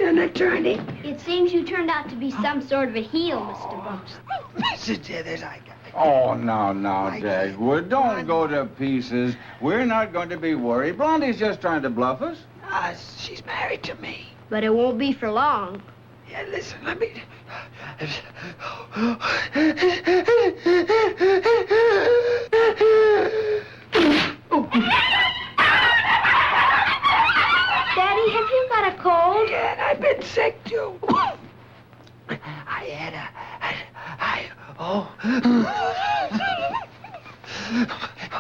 an attorney. It seems you turned out to be some sort of a heel, Mr. Bumps. Mr. Dithers, I got it. Oh, now, Dagwood, don't go to pieces. We're not going to be worried. Blondie's just trying to bluff us. She's married to me. But it won't be for long. Yeah, listen, let me... Daddy, have you got a cold? Yeah, and I've been sick, too.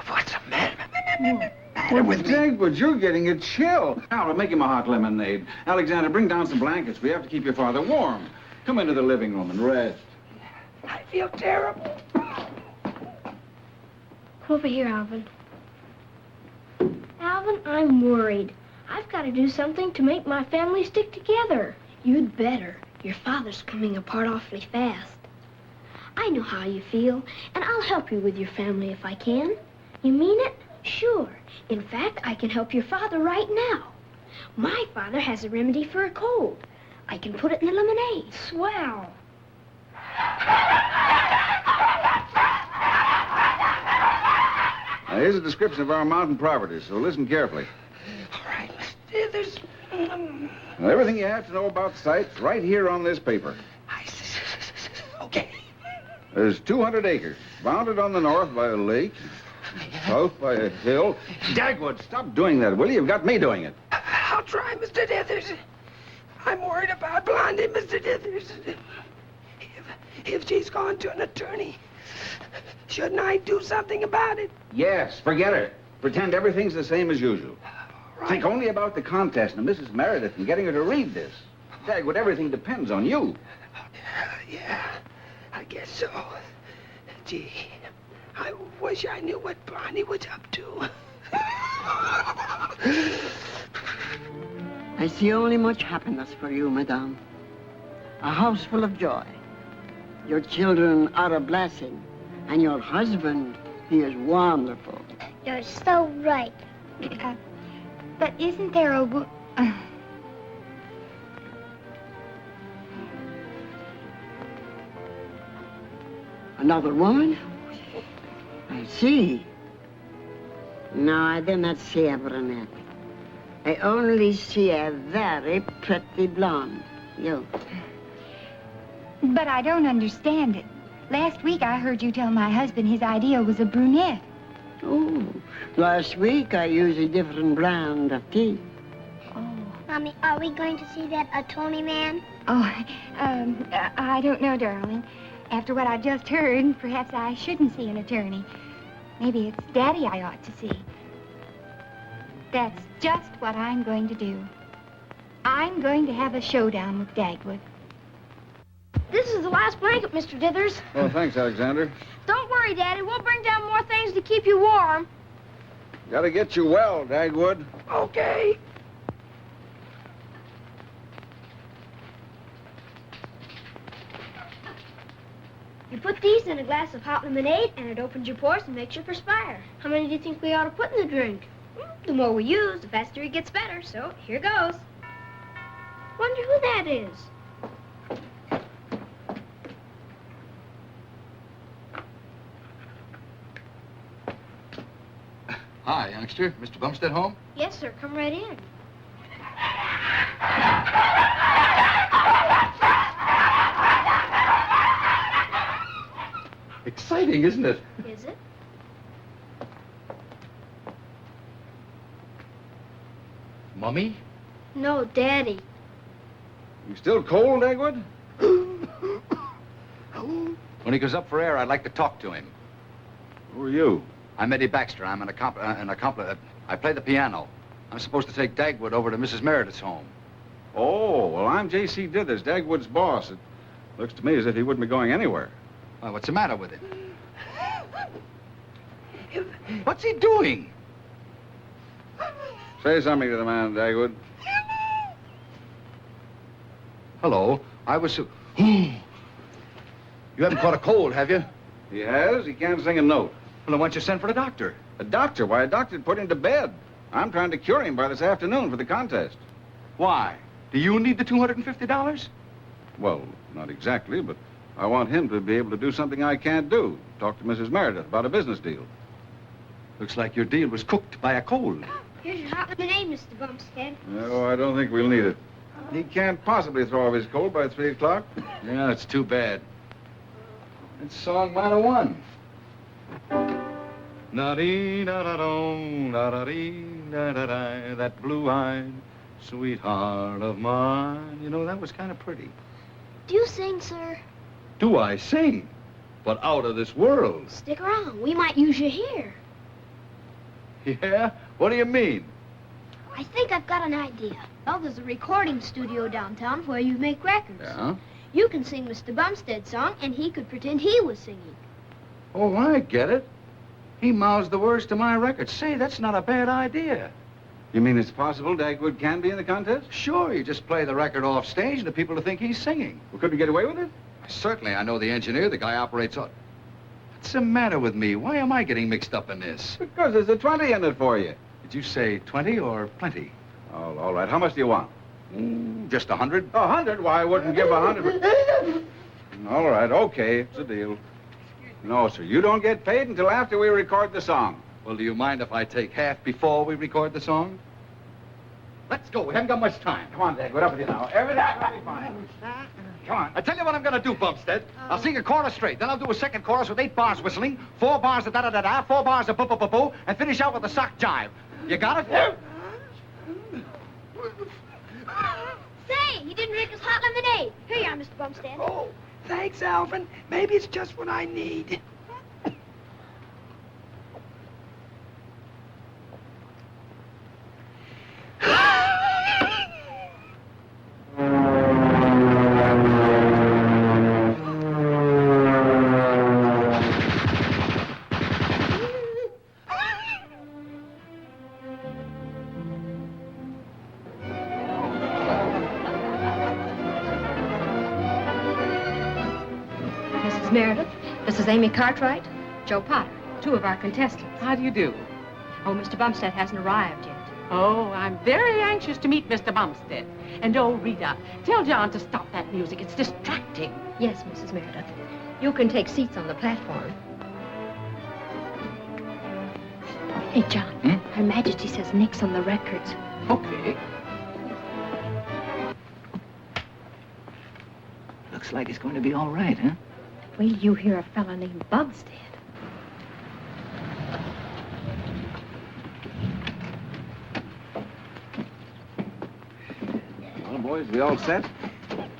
What's the matter with me? Dagwood, you're getting a chill. Now, make him a hot lemonade. Alexander, bring down some blankets. We have to keep your father warm. Come into the living room and rest. I feel terrible. Come over here, Alvin. Alvin, I'm worried. I've got to do something to make my family stick together. You'd better. Your father's coming apart awfully fast. I know how you feel, and I'll help you with your family if I can. You mean it? Sure. In fact, I can help your father right now. My father has a remedy for a cold. I can put it in the lemonade. Swell. Now, here's a description of our mountain properties, so listen carefully. All right, there's... Now, everything you have to know about the site's right here on this paper. Okay. There's 200 acres, bounded on the north by a lake, south by a hill. Dagwood, stop doing that, will you? You've got me doing it. I'll try, Mr. Dithers. I'm worried about Blondie, Mr. Dithers. If she's gone to an attorney, shouldn't I do something about it? Yes, forget it. Pretend everything's the same as usual. Right. Think only about the contest and Mrs. Meredith and getting her to read this. Dagwood, everything depends on you. Yeah, I guess so. Gee, I wish I knew what Blondie was up to. I see only much happiness for you, madame. A house full of joy. Your children are a blessing. And your husband, he is wonderful. You're so right. But isn't there a... Another woman? I see. No, I do not see a brunette. I only see a very pretty blonde. You. But I don't understand it. Last week I heard you tell my husband his ideal was a brunette. Oh, last week I used a different brand of tea. Mommy, are we going to see that attorney man? Oh, I don't know, darling. After what I just heard, perhaps I shouldn't see an attorney. Maybe it's Daddy I ought to see. That's just what I'm going to do. I'm going to have a showdown with Dagwood. This is the last blanket, Mr. Dithers. Well, thanks, Alexander. Don't worry, Daddy. We'll bring down more things to keep you warm. Gotta get you well, Dagwood. Okay. You put these in a glass of hot lemonade, and it opens your pores and makes you perspire. How many do you think we ought to put in the drink? The more we use, the faster it gets better. So here goes. Wonder who that is. Hi, youngster. Mr. Bumstead home? Yes, sir. Come right in. Exciting, isn't it? Is it? Mummy? No, Daddy. You still cold, Dagwood? When he goes up for air, I'd like to talk to him. Who are you? I'm Eddie Baxter. I'm an accomplice. I play the piano. I'm supposed to take Dagwood over to Mrs. Meredith's home. Oh, well, I'm J.C. Dithers, Dagwood's boss. It looks to me as if he wouldn't be going anywhere. Well, what's the matter with him? What's he doing? Say something to the man, Dagwood. Hello. I was... You haven't caught a cold, have you? He has. He can't sing a note. Well, then why don't you send for a doctor? A doctor? Why, a doctor put him to bed. I'm trying to cure him by this afternoon for the contest. Why? Do you need the $250? Well, not exactly, but I want him to be able to do something I can't do. Talk to Mrs. Meredith about a business deal. Looks like your deal was cooked by a cold. Here's your hot lemonade, Mr. Bumstead. No, I don't think we'll need it. He can't possibly throw off his cold by 3 o'clock. Yeah, it's too bad. That song might have won. Na-dee-da-da-dum, that blue-eyed sweetheart of mine. You know, that was kind of pretty. Do you sing, sir? Do I sing? But out of this world. Stick around. We might use you here. Yeah? What do you mean? I think I've got an idea. Well, there's a recording studio downtown where you make records. Yeah? You can sing Mr. Bumstead's song, and he could pretend he was singing. Oh, I get it. He mouths the words to my record. Say, that's not a bad idea. You mean it's possible Dagwood can be in the contest? Sure, you just play the record off stage and the people will think he's singing. Well, could we get away with it? Certainly, I know the engineer. The guy operates on... What's the matter with me? Why am I getting mixed up in this? Because there's a 20 in it for you. Did you say 20 or plenty? Oh, all right. How much do you want? Just 100. 100? Why, I wouldn't give 100. All right, okay. It's a deal. No, sir. You don't get paid until after we record the song. Well, do you mind if I take half before we record the song? Let's go. We haven't got much time. Come on, Dagwood. Up with you now. Everything will be fine. Come on. I tell you what I'm going to do, Bumstead. I'll sing a chorus straight. Then I'll do a second chorus with 8 bars whistling, 4 bars of da-da-da-da, 4 bars of boo-boo-boo-boo, and finish out with a sock jive. You got it? Say, he didn't drink his hot lemonade. Here you are, Mr. Bumstead. Oh, thanks, Alvin. Maybe it's just what I need. Mrs. Meredith, this is Amy Cartwright, Joe Potter, two of our contestants. How do you do? Oh, Mr. Bumstead hasn't arrived yet. Oh, I'm very anxious to meet Mr. Bumstead. And oh, Rita, tell John to stop that music. It's distracting. Yes, Mrs. Meredith. You can take seats on the platform. Hey, John, Her Majesty says nix on the records. Okay. Looks like it's going to be all right, huh? Wait till you hear a fella named Bumstead. Well, boys, we all set?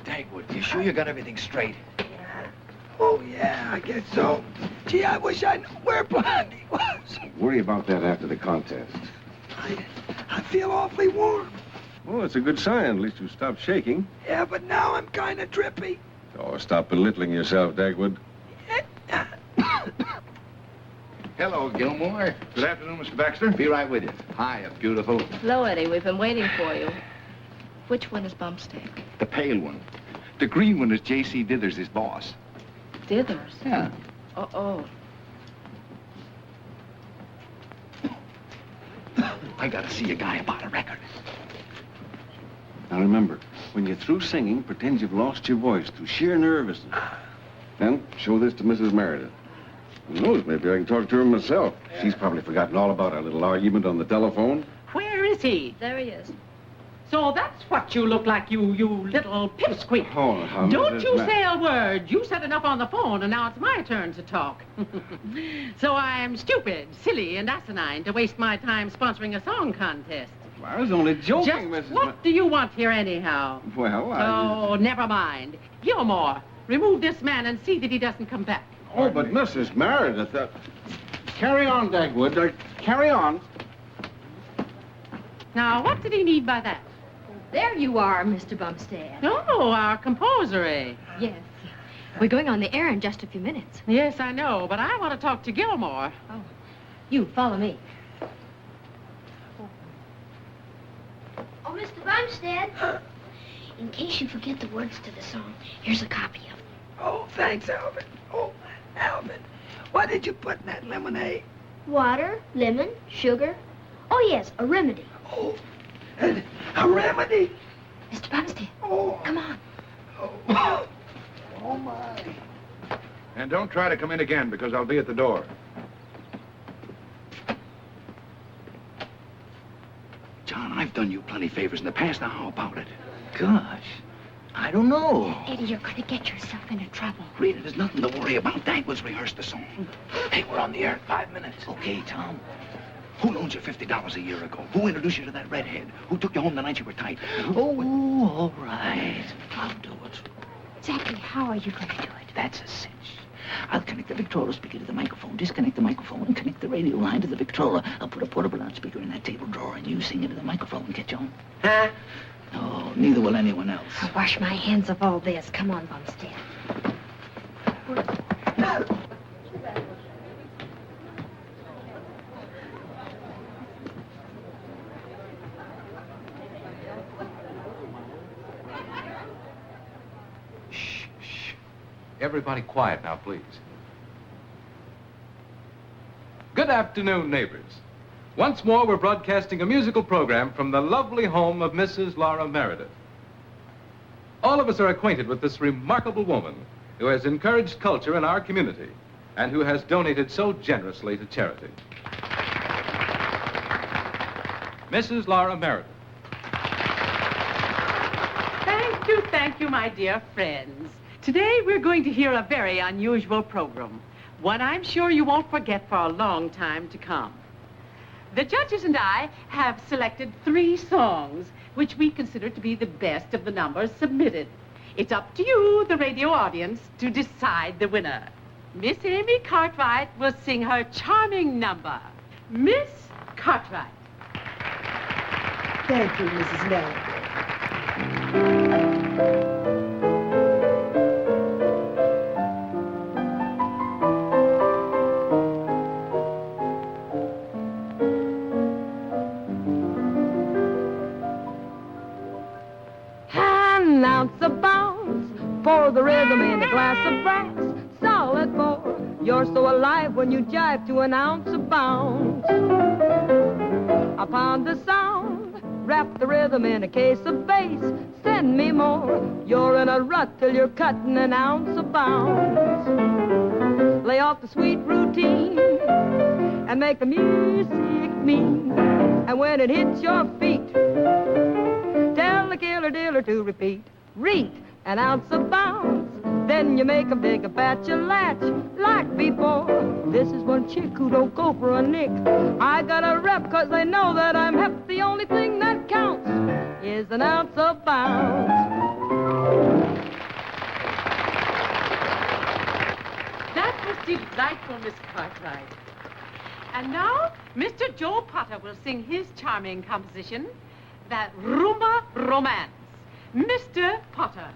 Dagwood, you sure you got everything straight? Oh, yeah, I guess so. Gee, I wish I knew where Blondie was. Worry about that after the contest. I feel awfully warm. Well, it's a good sign. At least you stopped shaking. Yeah, but now I'm kind of drippy. Oh, stop belittling yourself, Dagwood. Hello, Gilmore. Good afternoon, Mr. Baxter. Be right with you. Hiya, beautiful. Hello, Eddie. We've been waiting for you. Which one is Bumstead? The pale one. The green one is J.C. Dithers, his boss. Dithers? Yeah. Oh. I gotta see a guy about a record. Now remember, when you're through singing, pretend you've lost your voice through sheer nervousness. Then show this to Mrs. Meredith. Who knows, maybe I can talk to her myself. She's probably forgotten all about our little argument on the telephone. Where is he? There he is. So that's what you look like, you little pipsqueak. Oh, now, Don't Mrs. you say a word. You said enough on the phone, and now it's my turn to talk. So I'm stupid, silly, and asinine to waste my time sponsoring a song contest. Well, I was only joking, Just Mrs. what do you want here anyhow? Well, Oh, never mind. Gilmore, remove this man and see that he doesn't come back. Oh, but Mrs. Meredith, carry on, Dagwood. Carry on. Now, what did he need by that? There you are, Mr. Bumstead. Oh, our composer, eh? Yes. We're going on the air in just a few minutes. Yes, I know, but I want to talk to Gilmore. Oh, you follow me. Oh, Mr. Bumstead. In case you forget the words to the song, here's a copy of it. Oh, thanks, Alvin. Oh, Alvin, what did you put in that lemonade? Water, lemon, sugar. Oh, yes, a remedy. Oh, a remedy? Mr. Bumstead. Oh. Come on. Oh, oh my. And don't try to come in again, because I'll be at the door. John, I've done you plenty favors in the past. Now, how about it? Gosh, I don't know. Eddie, you're going to get yourself into trouble. Rita, there's nothing to worry about. Dagwood's rehearsed the song. Hey, we're on the air in 5 minutes. Okay, Tom. Who loaned you $50 a year ago? Who introduced you to that redhead? Who took you home the night you were tight? Oh, all right. I'll do it. Exactly how are you going to do it? That's a cinch. I'll connect the Victrola speaker to the microphone, disconnect the microphone, and connect the radio line to the Victrola. I'll put a portable loudspeaker in that table drawer, and you sing into the microphone. Catch on? Huh? No, neither will anyone else. I'll wash my hands of all this. Come on, Bumstead. Everybody quiet now, please. Good afternoon, neighbors. Once more, we're broadcasting a musical program from the lovely home of Mrs. Laura Meredith. All of us are acquainted with this remarkable woman who has encouraged culture in our community and who has donated so generously to charity. Mrs. Laura Meredith. Thank you, my dear friends. Today, we're going to hear a very unusual program, one I'm sure you won't forget for a long time to come. The judges and I have selected 3 songs which we consider to be the best of the numbers submitted. It's up to you, the radio audience, to decide the winner. Miss Amy Cartwright will sing her charming number. Miss Cartwright. Thank you, Mrs. Nell. An ounce of bounce, pour the rhythm in a glass of brass. Solid four, you're so alive when you jive to an ounce of bounce. Upon the sound, wrap the rhythm in a case of bass. Send me more, you're in a rut till you're cutting an ounce of bounce. Lay off the sweet routine and make the music mean. And when it hits your feet, tell the killer dealer to repeat. Read an ounce of bounce, then you make a big batch of latch. Like before, this is one chick who don't go for a nick. I got a rep 'cause they know that I'm hep. The only thing that counts is an ounce of bounce. That was delightful, Miss Cartwright. And now, Mr. Joe Potter will sing his charming composition, that Rumba Romance. Mr. Potter.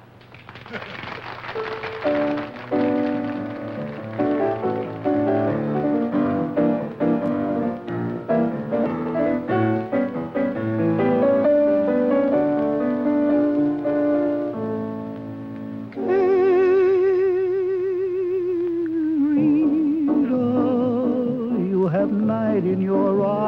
You have night in your eyes.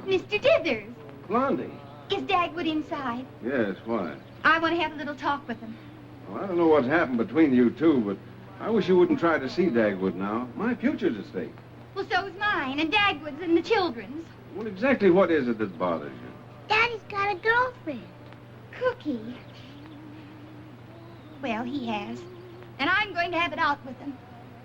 Mr. Dithers, Blondie. is Dagwood inside? Yes, why? I want to have a little talk with him. Well, I don't know what's happened between you two, but I wish you wouldn't try to see Dagwood now. My future's at stake. Well, so's mine, and Dagwood's and the children's. Well, exactly what is it that bothers you? Daddy's got a girlfriend. Cookie. Well, he has. And I'm going to have it out with him.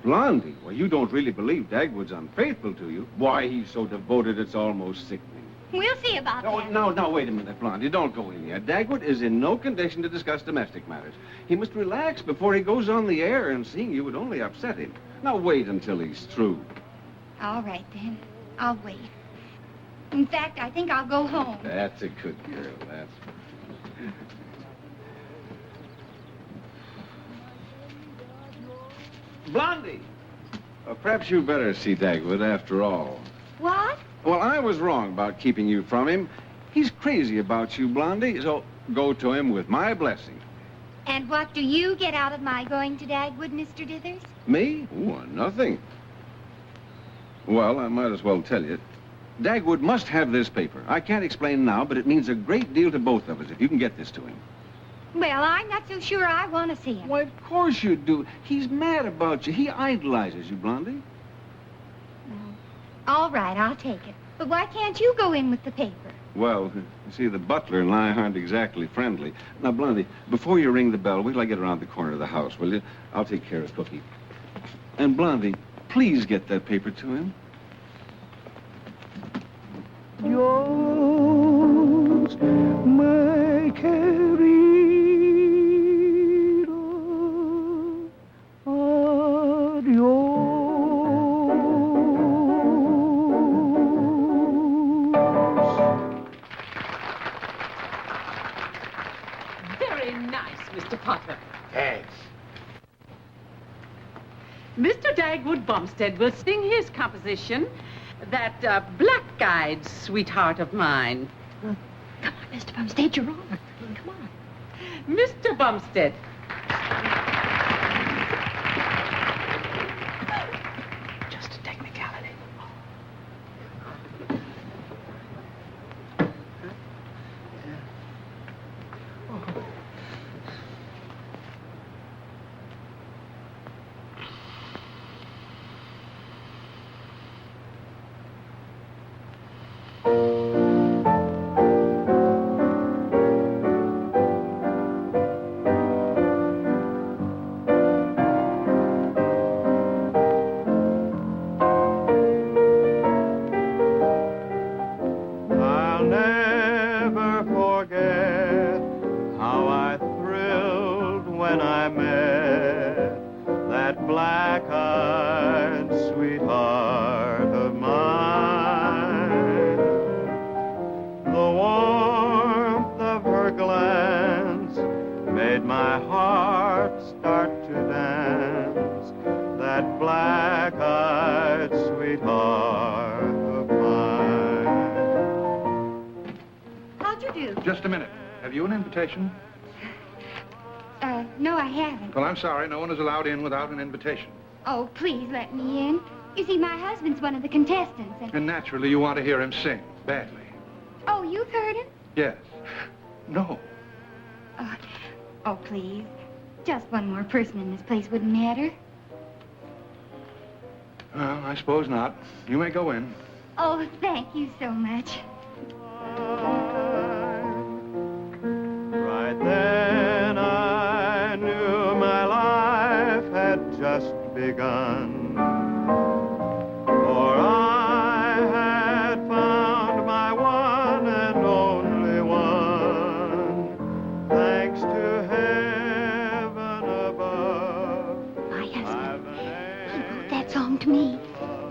Blondie? Well, you don't really believe Dagwood's unfaithful to you. Why, he's so devoted it's almost sickening. We'll see about that. No, wait a minute, Blondie. Don't go in yet. Dagwood is in no condition to discuss domestic matters. He must relax before he goes on the air, and seeing you would only upset him. Now, wait until he's through. All right, then. I'll wait. In fact, I think I'll go home. That's a good girl, that's... Blondie! Perhaps you better see Dagwood after all. What? Well, I was wrong about keeping you from him. He's crazy about you, Blondie, so go to him with my blessing. And what do you get out of my going to Dagwood, Mr. Dithers? Me? Oh, nothing. Well, I might as well tell you. Dagwood must have this paper. I can't explain now, but it means a great deal to both of us if you can get this to him. Well, I'm not so sure I want to see him. Why, of course you do. He's mad about you. He idolizes you, Blondie. All right, I'll take it. But why can't you go in with the paper? Well, you see, the butler and I aren't exactly friendly. Now, Blondie, before you ring the bell, wait till I get around the corner of the house, will you? I'll take care of Cookie. And, Blondie, please get that paper to him. Dios me querido, adios. Very nice, Mr. Potter. Thanks. Mr. Dagwood Bumstead will sing his composition, that black-eyed sweetheart of mine. Come on, Mr. Bumstead, you're on. Come on. Mr. Bumstead. Just a technicality. when I met that black-eyed sweetheart of mine. The warmth of her glance made my heart start to dance. That black-eyed sweetheart of mine. How'd you do? Just a minute. Have you an invitation? No, I haven't. Well, I'm sorry. No one is allowed in without an invitation. Oh, please let me in. You see, my husband's one of the contestants, and... And naturally, you want to hear him sing badly. Oh, you've heard him? Yes. No. Oh, please. Just one more person in this place wouldn't matter. Well, I suppose not. You may go in. Oh, thank you so much. Right then I knew my life had just begun. For I had found my one and only one. Thanks to heaven above. My husband, he wrote that song to me.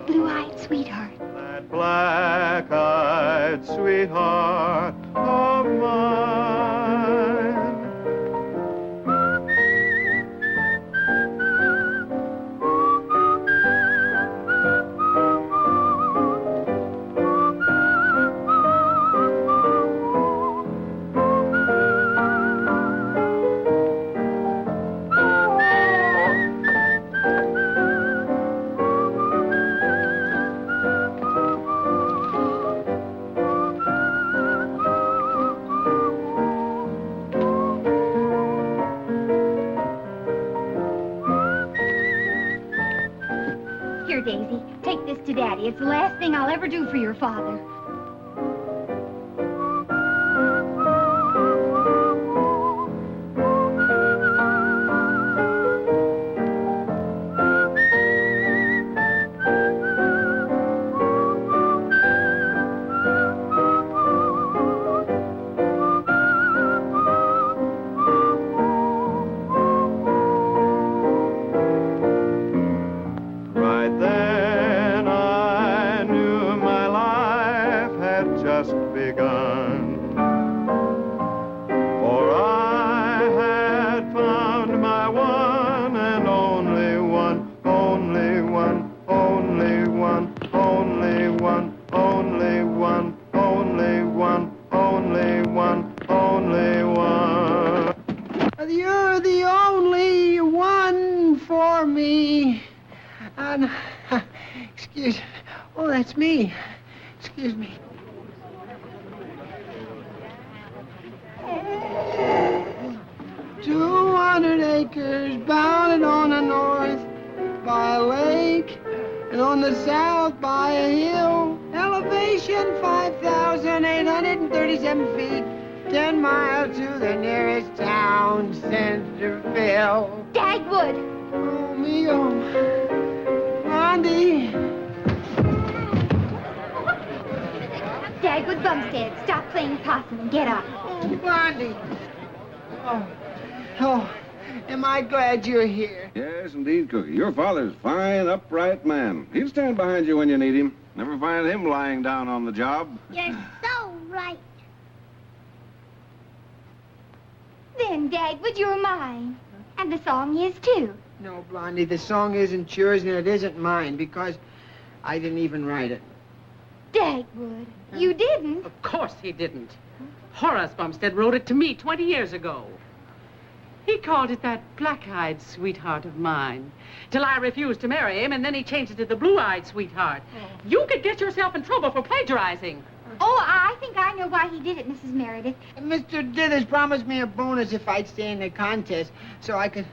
Blue-eyed sweetheart. That black-eyed sweetheart of mine. Here, Daisy, take this to Daddy. It's the last thing I'll ever do for your father. Right then I knew my life had just begun. For I had found my one and only one, only one, only one, only one, only one, only one, only one, only one. You're the only one for me. Excuse. Oh, that's me. Excuse me. 200 acres bounded on the north by a lake, and on the south by a hill. Elevation 5,837 feet. 10 miles to the nearest town, Centerville. Dagwood! Oh, me, oh. Blondie. Dagwood Bumstead, stop playing possum and get up. Oh, Blondie. Oh, am I glad you're here? Yes, indeed, Cookie. Your father's a fine, upright man. He'll stand behind you when you need him. Never find him lying down on the job. You're so right. Then, Dagwood, you're mine. And the song is, too. No, Blondie, the song isn't yours and it isn't mine because I didn't even write it. Dagwood, you didn't. Of course he didn't. Horace Bumstead wrote it to me 20 years ago. He called it that black-eyed sweetheart of mine, till I refused to marry him, and then he changed it to the blue-eyed sweetheart. You could get yourself in trouble for plagiarizing. Oh, I think I know why he did it, Mrs. Meredith. Mr. Dithers promised me a bonus if I'd stay in the contest so I could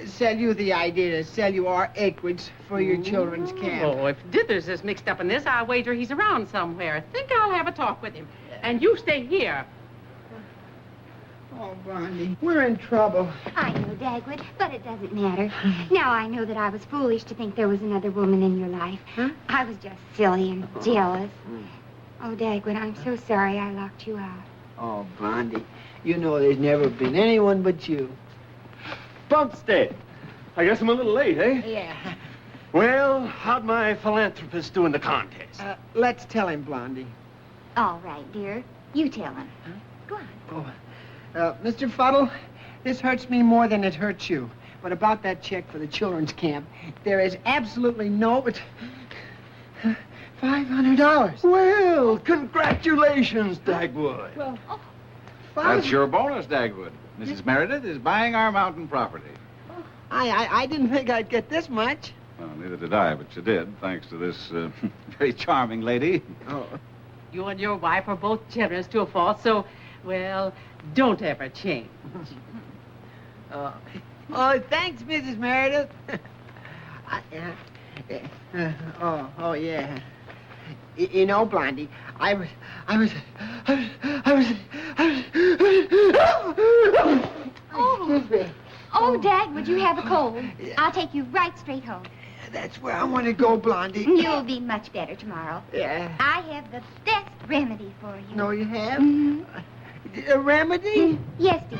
sell you the idea to sell you our acreage for your children's camp. Oh, if Dithers is mixed up in this, I'll wager he's around somewhere. Think I'll have a talk with him. And you stay here. Oh, Blondie, we're in trouble. I know, Dagwood, but it doesn't matter. Now I know that I was foolish to think there was another woman in your life. Huh? I was just silly and jealous. Oh, Dagwood, I'm so sorry I locked you out. Oh, Blondie, you know there's never been anyone but you. Bumstead. I guess I'm a little late, eh? Yeah. Well, how'd my philanthropist do in the contest? Let's tell him, Blondie. All right, dear. You tell him. Go on. Mr. Fuddle, this hurts me more than it hurts you. But about that check for the children's camp, there is absolutely no... $500. Well, congratulations, Dagwood. Well, That's your bonus, Dagwood. Mrs. Meredith is buying our mountain property. I didn't think I'd get this much. Well, neither did I, but you did, thanks to this very charming lady. Oh. You and your wife are both generous to a fault, so, well, don't ever change. Oh, thanks, Mrs. Meredith. Yeah. You know, Blondie, I was... Oh, Dad, would you have a cold? I'll take you right straight home. That's where I want to go, Blondie. You'll be much better tomorrow. Yeah. I have the best remedy for you. No, you have? Mm-hmm. A remedy? Yes, dear.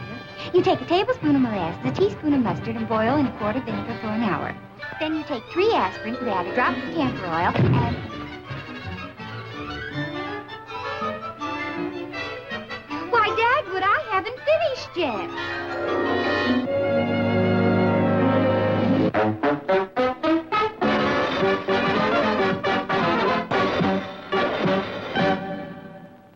You take a tablespoon of molasses, a teaspoon of mustard, and boil in a quart of vinegar for an hour. Then you take 3 aspirin, add a drop of camphor oil, and... Why, Dagwood, I haven't finished yet.